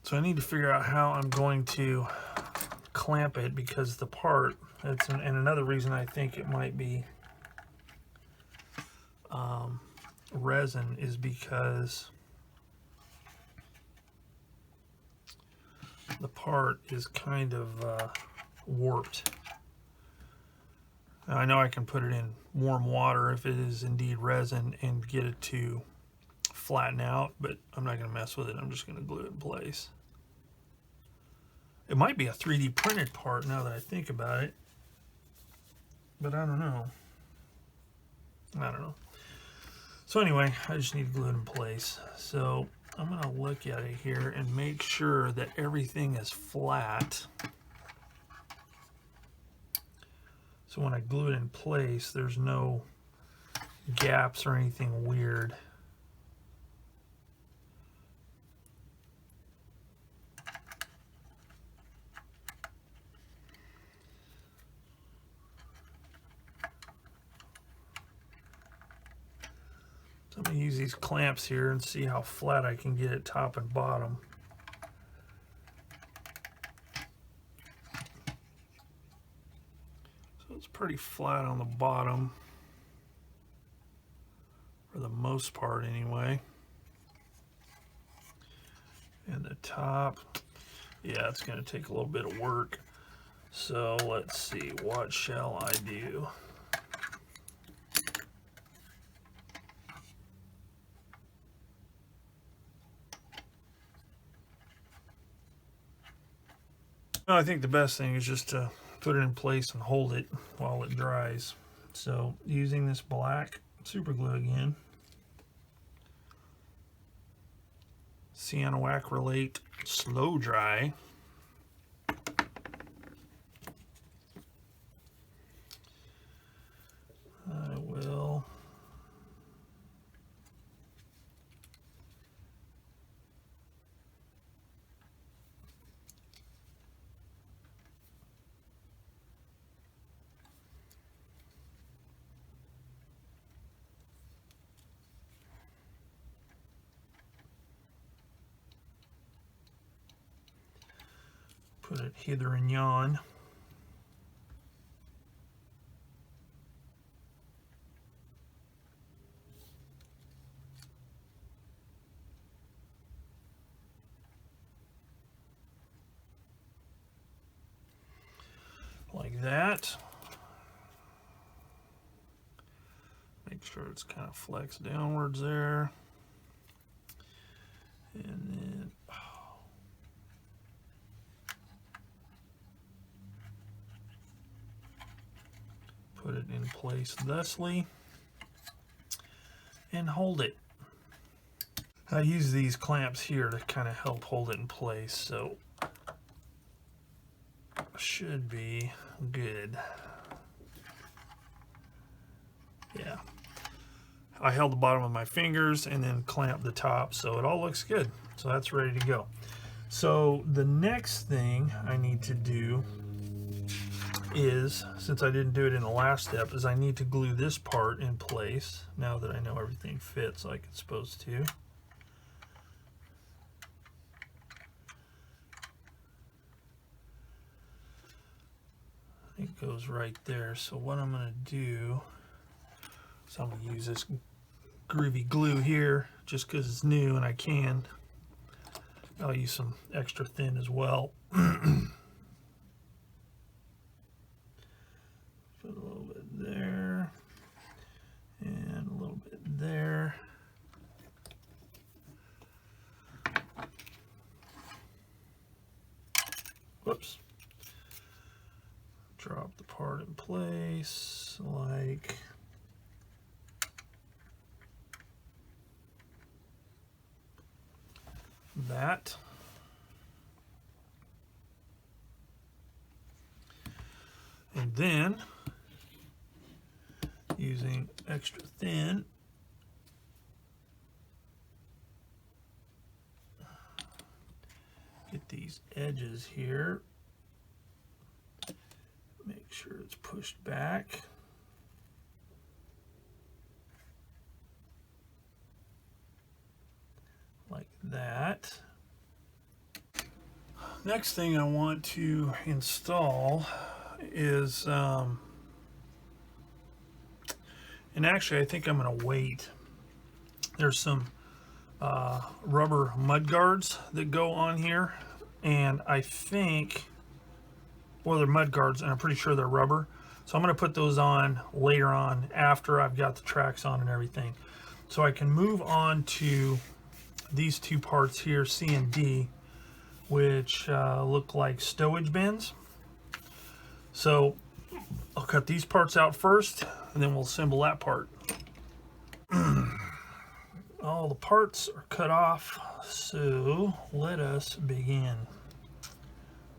So I need to figure out how I'm going to clamp it, because the part, and another reason I think it might be resin is because the part is kind of warped. Now, I know I can put it in warm water if it is indeed resin and get it to flatten out, but I'm not going to mess with it. I'm just going to glue it in place. It might be a 3D printed part now that I think about it, but I don't know. So anyway, I just need to glue it in place. So I'm going to look at it here and make sure that everything is flat. So when I glue it in place, there's no gaps or anything weird. So I'm going to use these clamps here and see how flat I can get it top and bottom. So it's pretty flat on the bottom, for the most part anyway. And the top, yeah, it's going to take a little bit of work. So let's see, what shall I do? I think the best thing is just to put it in place and hold it while it dries. So using this black super glue again, cyanoacrylate slow dry. I will put it hither and yon. like that. Make sure it's kind of flexed downwards there. And then put it in place thusly and hold it. I use these clamps here to kind of help hold it in place, so should be good. Yeah. I held the bottom of my fingers and then clamped the top, so it all looks good. So that's ready to go. So the next thing I need to do is, since I didn't do it in the last step, is I need to glue this part in place now that I know everything fits like it's supposed to. It goes right there. So what I'm going to do is I'm going to use this groovy glue here just because it's new and I can. I'll use some extra thin as well. Put a little bit there and a little bit there. Whoops. Drop the part in place like that. And then using extra thin, get these edges here. Make sure it's pushed back. Like that. Next thing I want to install is, and actually I think I'm going to wait. There's some rubber mud guards that go on here, and I think, well, they're mud guards and I'm pretty sure they're rubber. So I'm going to put those on later on after I've got the tracks on and everything. So I can move on to these two parts here, C and D, which look like stowage bins. So I'll cut these parts out first and then we'll assemble that part. All the parts are cut off, so let us begin.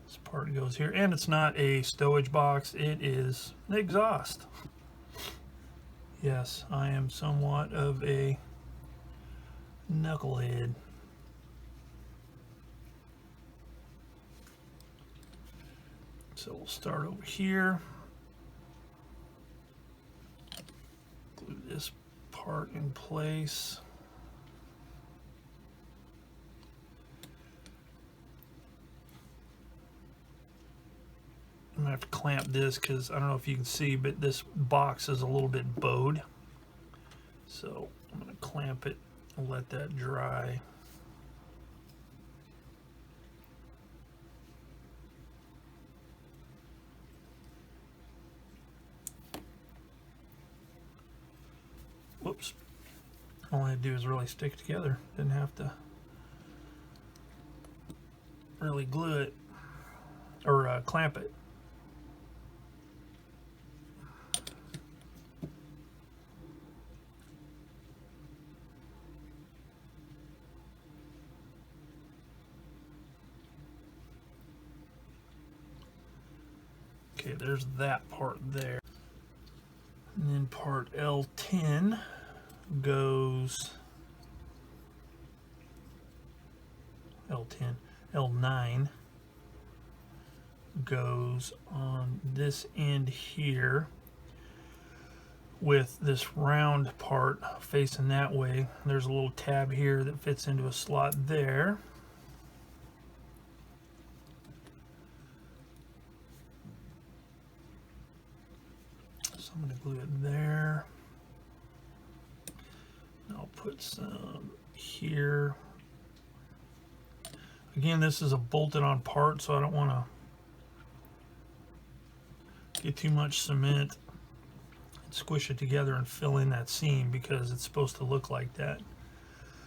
This part goes here, and it's not a stowage box, it is an exhaust. Yes, I am somewhat of a knucklehead. So we'll start over here. Glue this part in place. I'm gonna have to clamp this because I don't know if you can see, but this box is a little bit bowed. So I'm gonna clamp it and let that dry. Whoops. All I had to do is really stick it together. Didn't have to really glue it or clamp it. Okay, there's that part there. And then part L10 goes L9 goes on this end here with this round part facing that way. There's a little tab here that fits into a slot there. So I'm going to glue it there. I'll put some here. Again, this is a bolted on part, so I don't want to get too much cement and squish it together and fill in that seam, because it's supposed to look like that.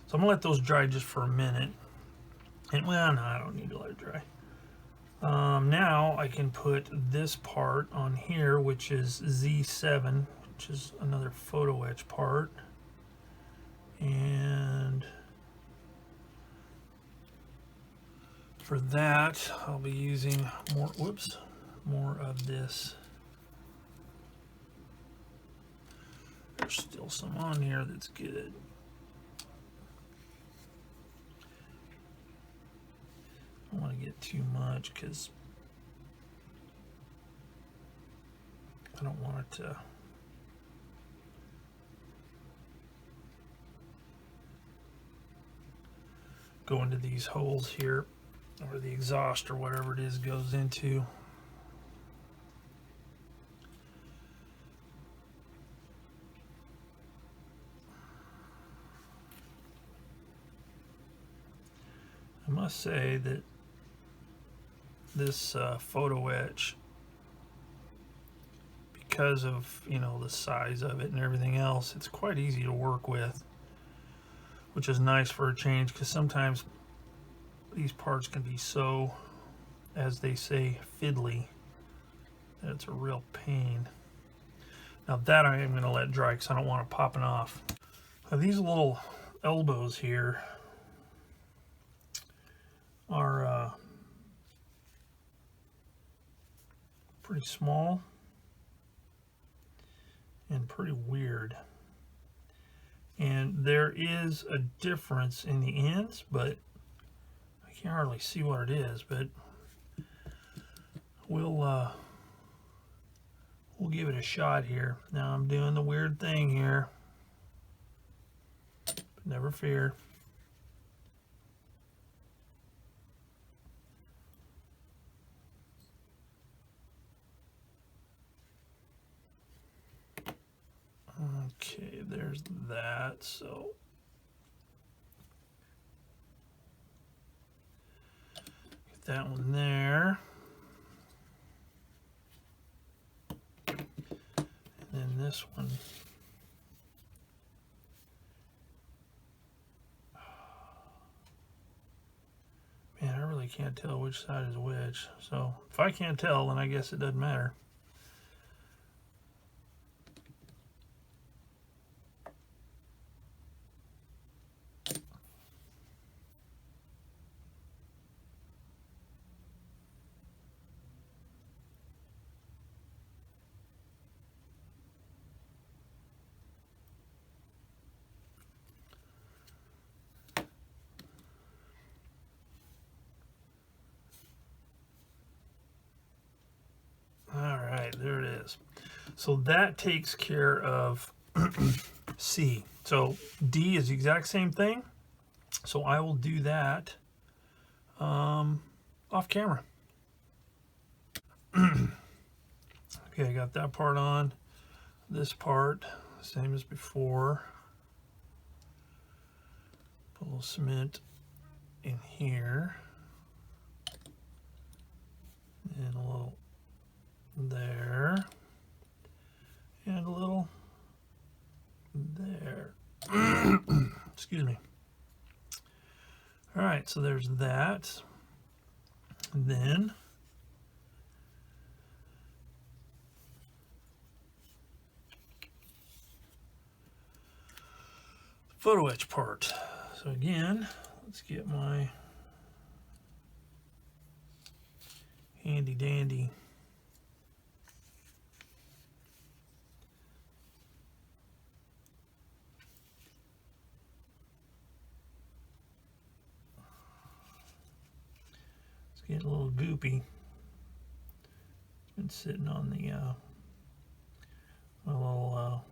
So I'm gonna let those dry just for a minute. And well, no, I don't need to let it dry. Now I can put this part on here, which is Z7, which is another photo etch part. And for that, I'll be using more of this. There's still some on here that's good. I don't want to get too much because I don't want it to go into these holes here, or the exhaust or whatever it is goes into. I must say that this photo etch, because of, you know, the size of it and everything else, it's quite easy to work with, which is nice for a change, because sometimes these parts can be so, as they say, fiddly, that it's a real pain. Now that I am going to let dry because I don't want it popping off. Now these little elbows here are pretty small and pretty weird. And there is a difference in the ends, but I can't hardly see what it is, but we'll give it a shot here. Now I'm doing the weird thing here, but never fear. Okay, there's that. So get that one there. And then this one. Man, I really can't tell which side is which. So if I can't tell, then I guess it doesn't matter. All right, there it is. So that takes care of C. So D is the exact same thing. So I will do that off camera. Okay, I got that part on. This part, same as before. Put a little cement in here. And a little there. And a little there. Excuse me. All right, so there's that. And then photo etch part. So again, let's get my handy dandy getting a little goopy. It's been sitting on the my little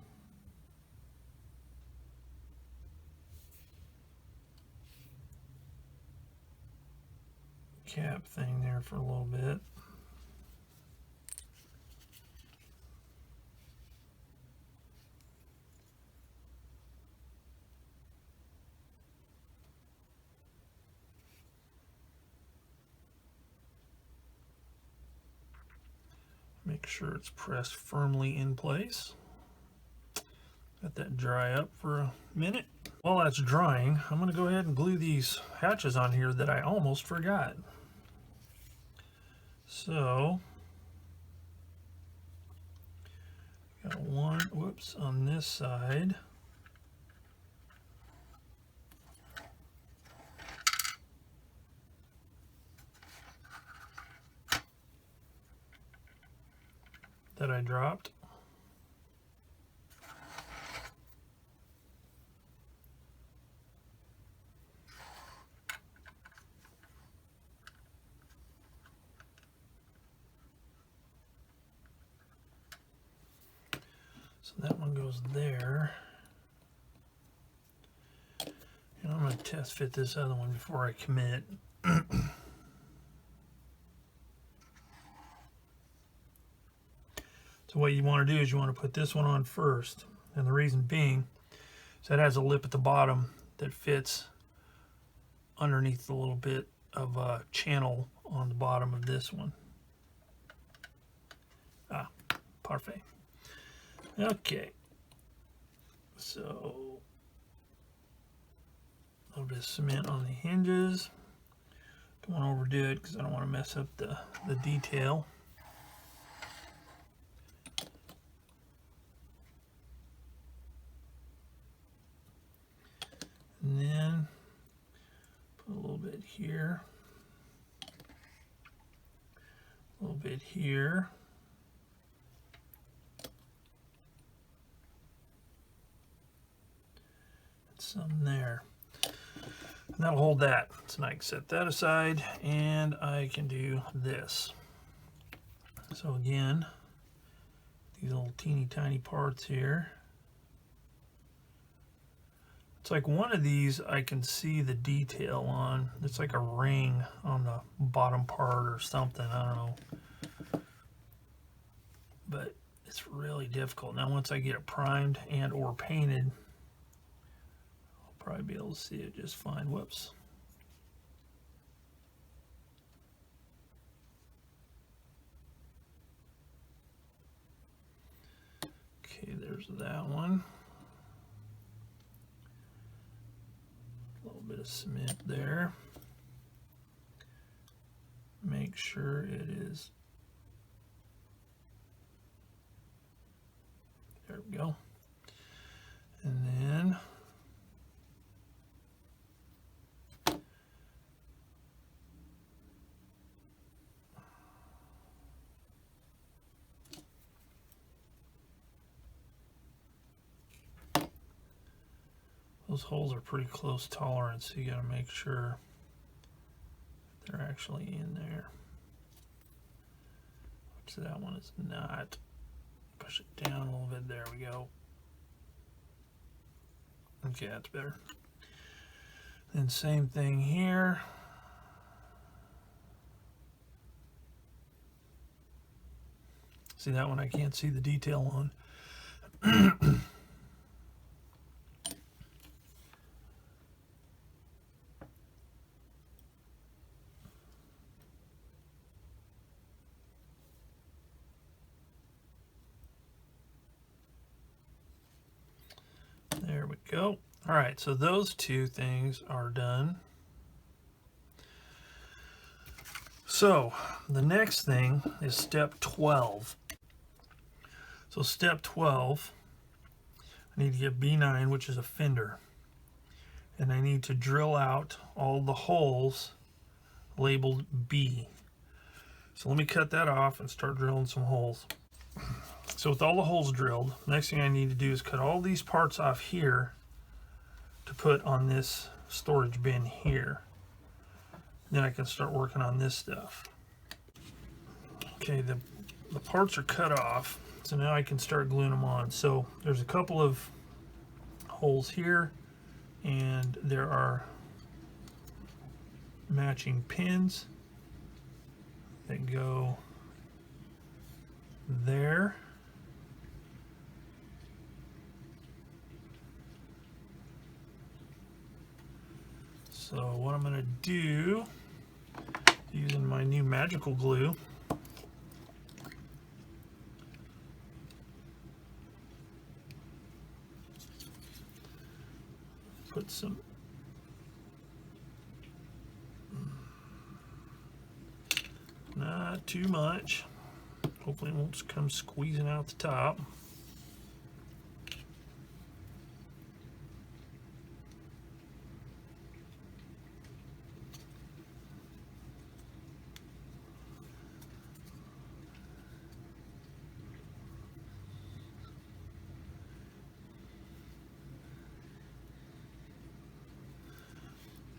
cap thing there for a little bit. Make sure it's pressed firmly in place. Let that dry up for a minute. While that's drying, I'm going to go ahead and glue these hatches on here that I almost forgot. So, got one, whoops, on this side. That I dropped. So that one goes there. And I'm going to test fit this other one before I commit. So what you want to do is you want to put this one on first. And the reason being is that it has a lip at the bottom that fits underneath the little bit of a channel on the bottom of this one. Ah, parfait. Okay. So a little bit of cement on the hinges. Don't want to overdo it because I don't want to mess up the detail. And then put a little bit here, a little bit here. And some there. And that'll hold that. So now I can set that aside and I can do this. So again, these little teeny tiny parts here. It's like one of these I can see the detail on. It's like a ring on the bottom part or something. I don't know. But it's really difficult. Now once I get it primed and or painted, I'll probably be able to see it just fine. Whoops. Okay, there's that one. Bit of cement there. Make sure it is. There we go. And then those holes are pretty close tolerance, so you got to make sure they're actually in there. Which that one is not. Push it down a little bit. There we go. Okay, that's better. Then same thing here. See that one I can't see the detail on. There we go. All right, so those two things are done. So the next thing is step 12. So step 12, I need to get B9, which is a Fender, and I need to drill out all the holes labeled B. So let me cut that off and start drilling some holes. So with all the holes drilled, next thing I need to do is cut all these parts off here to put on this storage bin here. Then I can start working on this stuff. Okay, the parts are cut off, so now I can start gluing them on. So there's a couple of holes here, and there are matching pins that go there. So what I'm going to do, using my new magical glue, put some not too much. Hopefully it won't come squeezing out the top.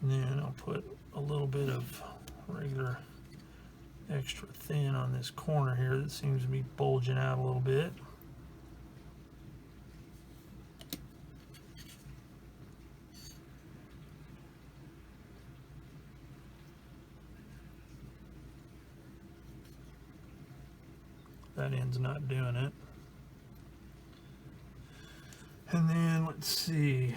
And then I'll put a little bit of regular extra thin on this corner here that seems to be bulging out a little bit. That end's not doing it. And then let's see.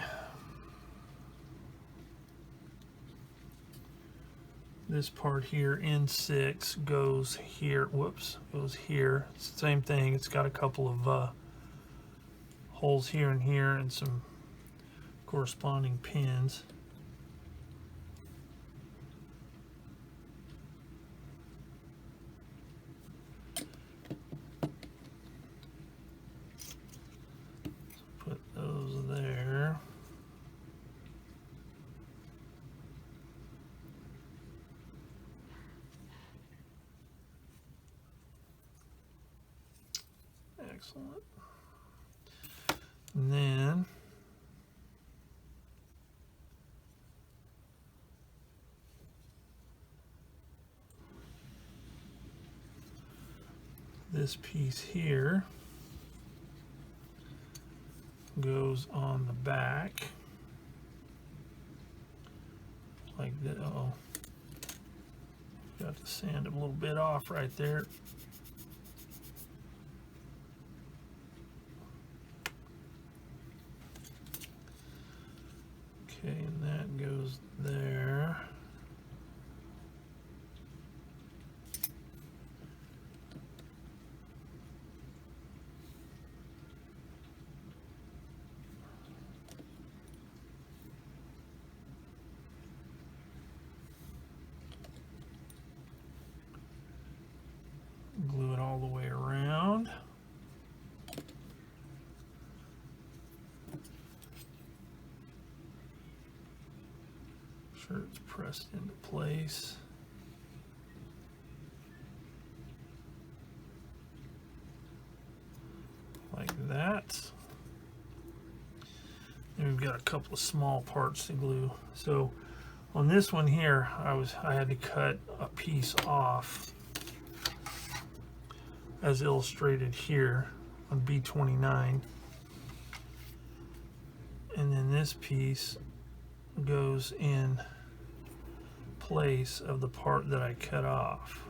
This part here, N6, goes here. Whoops, goes here. It's the same thing. It's got a couple of holes here and here and some corresponding pins. Put those there. Excellent. And then this piece here goes on the back like that. Oh, got to sand it a little bit off right there. Okay, and that goes there. Glue it all the way around. Sure it's pressed into place. Like that. And we've got a couple of small parts to glue. So on this one here, I had to cut a piece off as illustrated here on B29. And then this piece goes in place of the part that I cut off.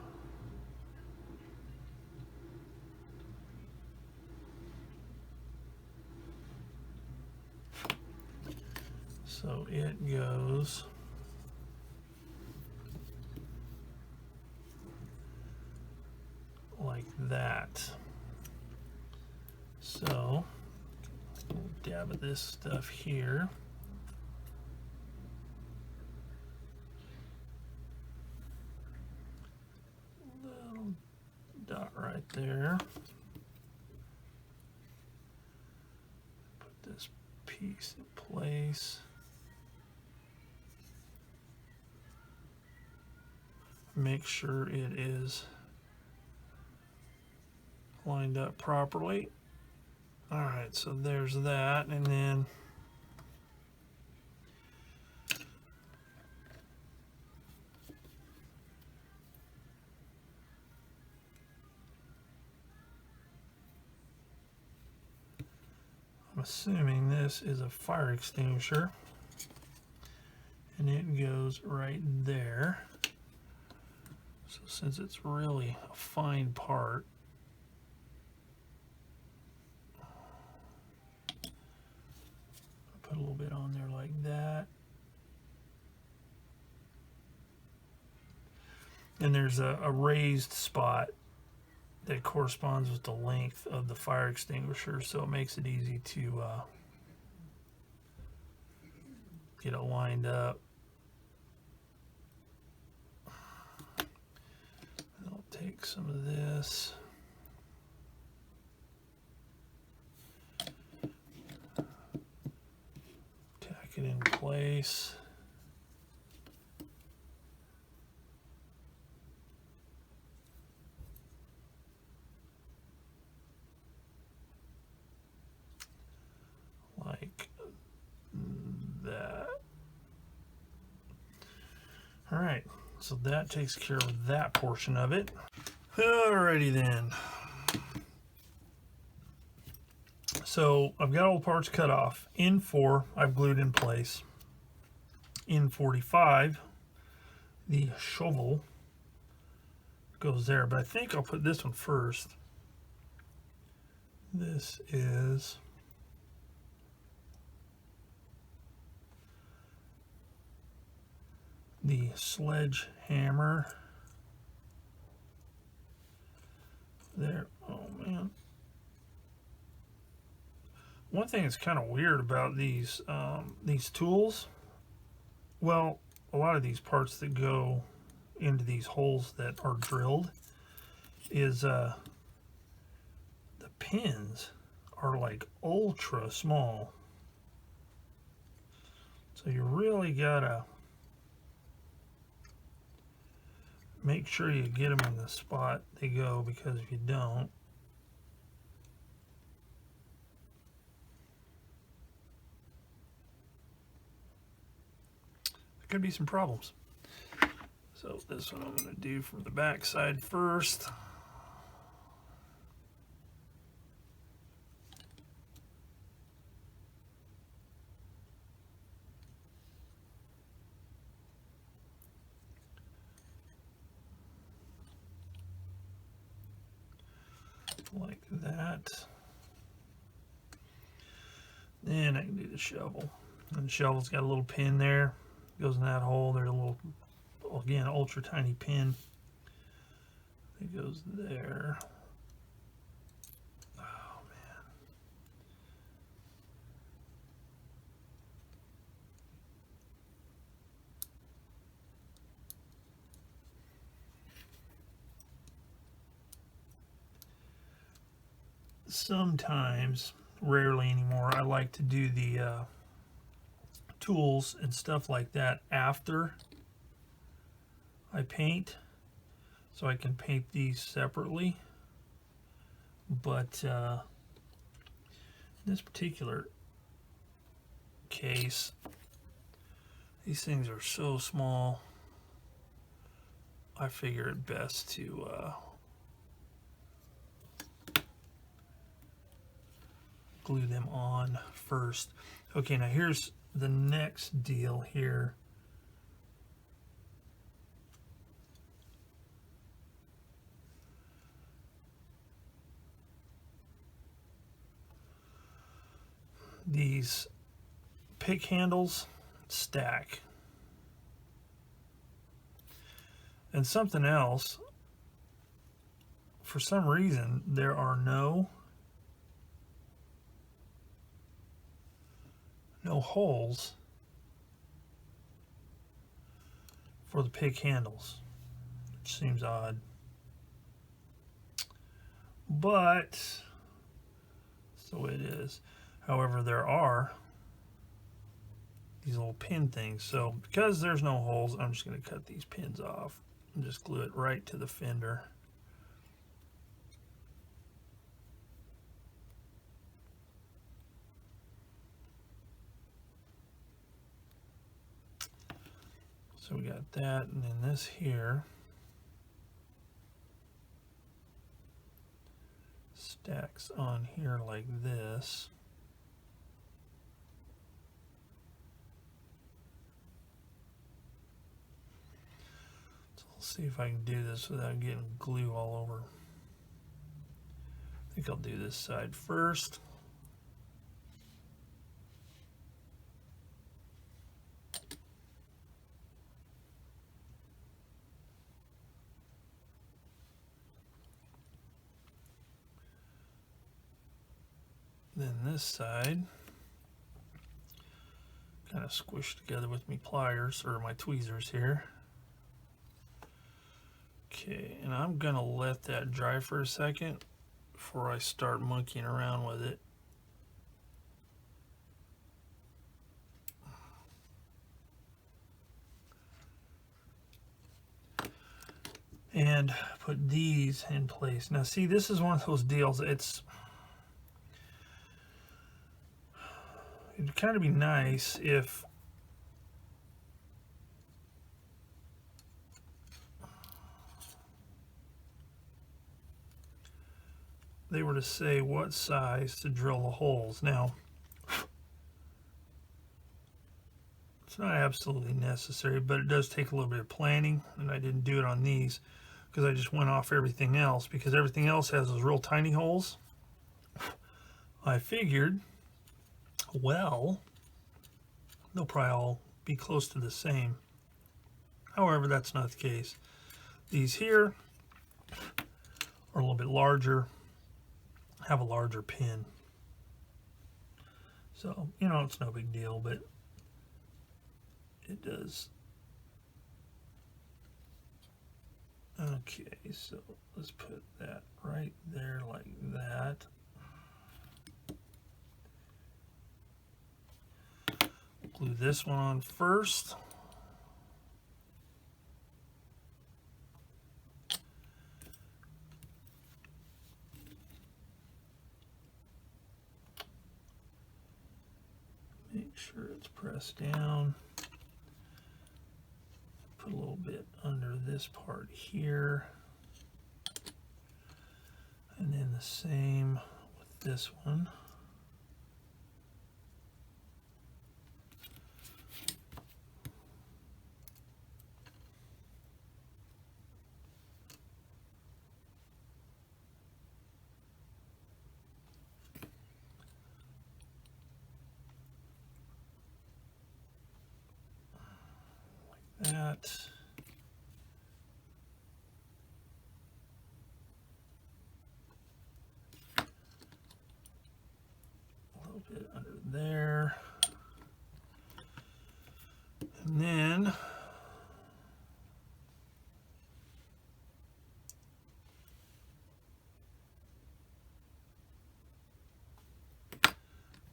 So it goes like that. So we'll dab of this stuff here. Little dot right there. Put this piece in place. Make sure it is lined up properly. All right, so there's that, and then I'm assuming this is a fire extinguisher, and it goes right there. So since it's really a fine part, put a little bit on there like that. And there's a raised spot that corresponds with the length of the fire extinguisher, so it makes it easy to get it lined up. I'll take some of this. Tack it in place. Like that. All right, so that takes care of that portion of it. Alrighty then. So I've got all the parts cut off. N4 I've glued in place. N45, the shovel goes there, but I think I'll put this one first. This is the sledgehammer. There. Oh man. One thing that's kind of weird about these tools, well, a lot of these parts that go into these holes that are drilled is the pins are like ultra small. So you really gotta make sure you get them in the spot they go, because if you don't, there could be some problems. So this one I'm going to do from the back side first. Like that. Then I can do the shovel. And the shovel's got a little pin there. Goes in that hole. There's a little, again, ultra tiny pin. It goes there. Oh man. Sometimes, rarely anymore, I like to do the tools and stuff like that after I paint, so I can paint these separately. But in this particular case, these things are so small, I figure it best to glue them on first. Okay, now here's the next deal here. These pick handles stack. And something else, for some reason, there are no holes for the pick handles, which seems odd. But so it is. However, there are these little pin things. So because there's no holes, I'm just going to cut these pins off and just glue it right to the fender. So we got that, and then this here stacks on here like this. So let's see if I can do this without getting glue all over. I think I'll do this side first. Then this side, kind of squished together with my pliers or my tweezers here. Okay, and I'm gonna let that dry for a second before I start monkeying around with it. And put these in place. Now see, this is one of those deals, it'd kind of be nice if they were to say what size to drill the holes. Now, it's not absolutely necessary, but it does take a little bit of planning, and I didn't do it on these because I just went off everything else, because everything else has those real tiny holes. I figured, well, they'll probably all be close to the same. However, that's not the case. These here are a little bit larger, have a larger pin. So, you know, it's no big deal, but it does. Okay, so let's put that right there like that. Glue this one on first. Make sure it's pressed down. Put a little bit under this part here. And then the same with this one. That. A little bit under there. And then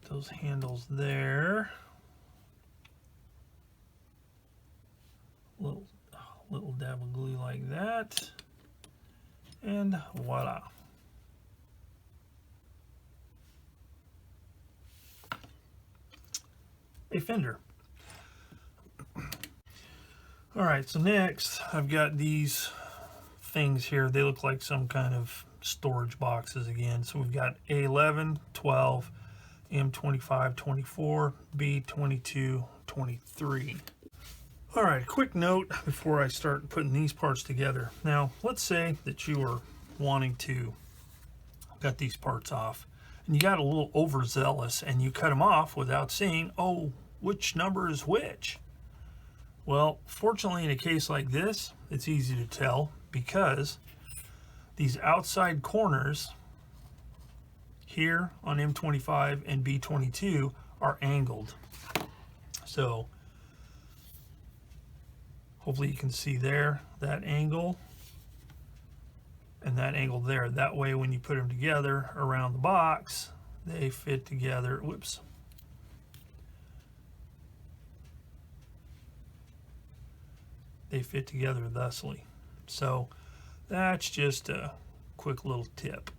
those handles there. Little dab of glue like that, and voila. A Fender. All right, so next I've got these things here. They look like some kind of storage boxes again. So we've got A11, 12, M25, 24, B22, 23. All right, quick note before I start putting these parts together. Now, let's say that you are wanting to cut these parts off, and you got a little overzealous, and you cut them off without seeing, oh, which number is which. Well, fortunately, in a case like this, it's easy to tell, because these outside corners here on M25 and B22 are angled. So hopefully you can see there, that angle and that angle there. That way when you put them together around the box, they fit together. Whoops. They fit together thusly. So that's just a quick little tip.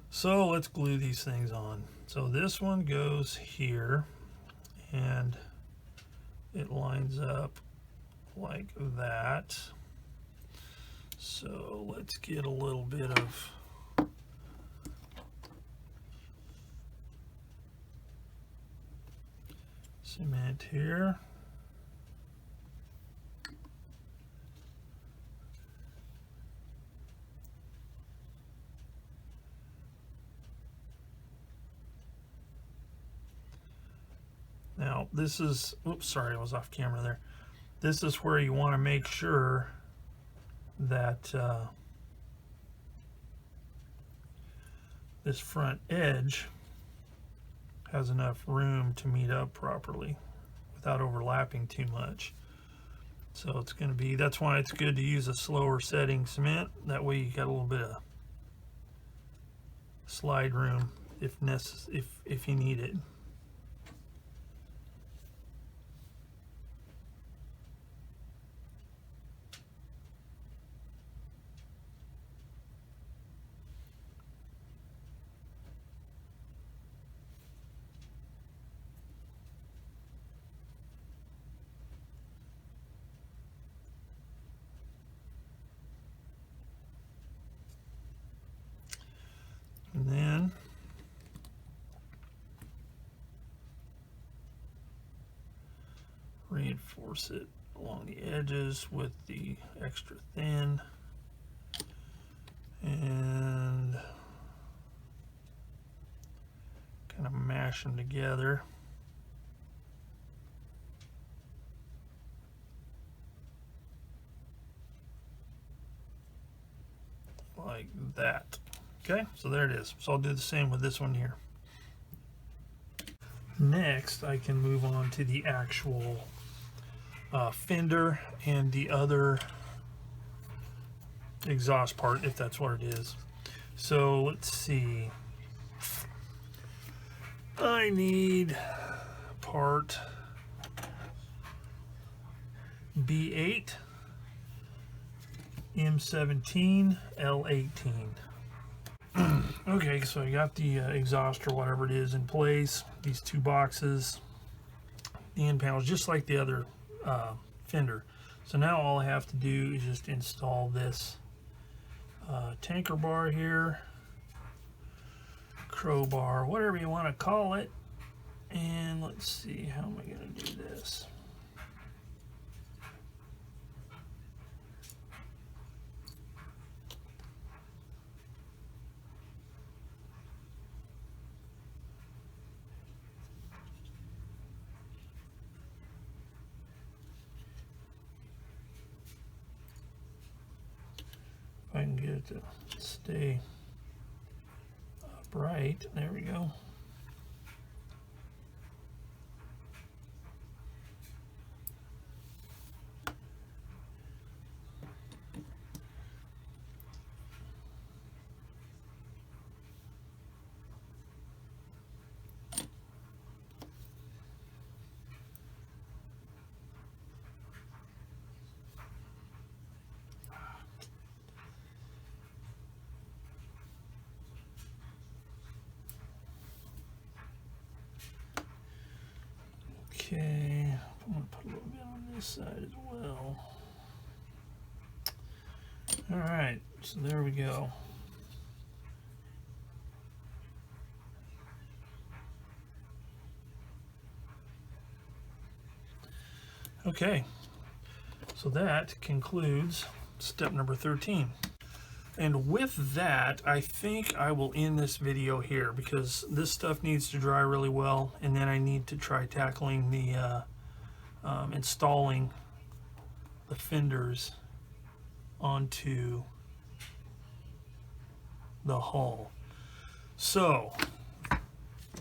So let's glue these things on. So this one goes here, and it lines up like that. So let's get a little bit of cement here. Now this is, oops, sorry, I was off camera there. This is where you want to make sure that this front edge has enough room to meet up properly without overlapping too much. So it's going to be, that's why it's good to use a slower setting cement. That way you got a little bit of slide room if you need it. And then reinforce it along the edges with the extra thin, and kind of mash them together like that. Okay, so there it is. So I'll do the same with this one here. Next, I can move on to the actual fender and the other exhaust part, if that's what it is. So let's see. I need part B8, M17, L18. Okay, so I got the exhaust or whatever it is in place. These two boxes, the end panels, just like the other fender. So now all I have to do is just install this tanker bar here, crowbar, whatever you want to call it. And let's see, how am I going to do this? If I can get it to stay upright, there we go. Okay, I'm going to put a little bit on this side as well. All right, so there we go. Okay, so that concludes step number 13. And with that, I think I will end this video here because this stuff needs to dry really well, and then I need to try tackling the installing the fenders onto the hull. So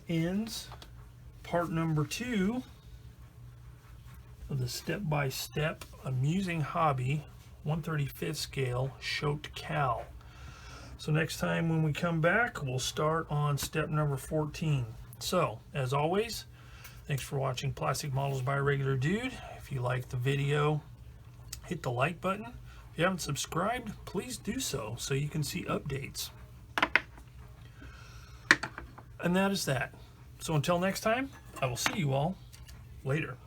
ends part number 2 of the step-by-step amusing hobby 1/35 scale Shot Kal. So next time when we come back, we'll start on step number 14. So as always, thanks for watching Plastic Models by a Regular Dude. If you liked the video, hit the like button. If you haven't subscribed, please do so you can see updates. And that is that. So until next time, I will see you all later.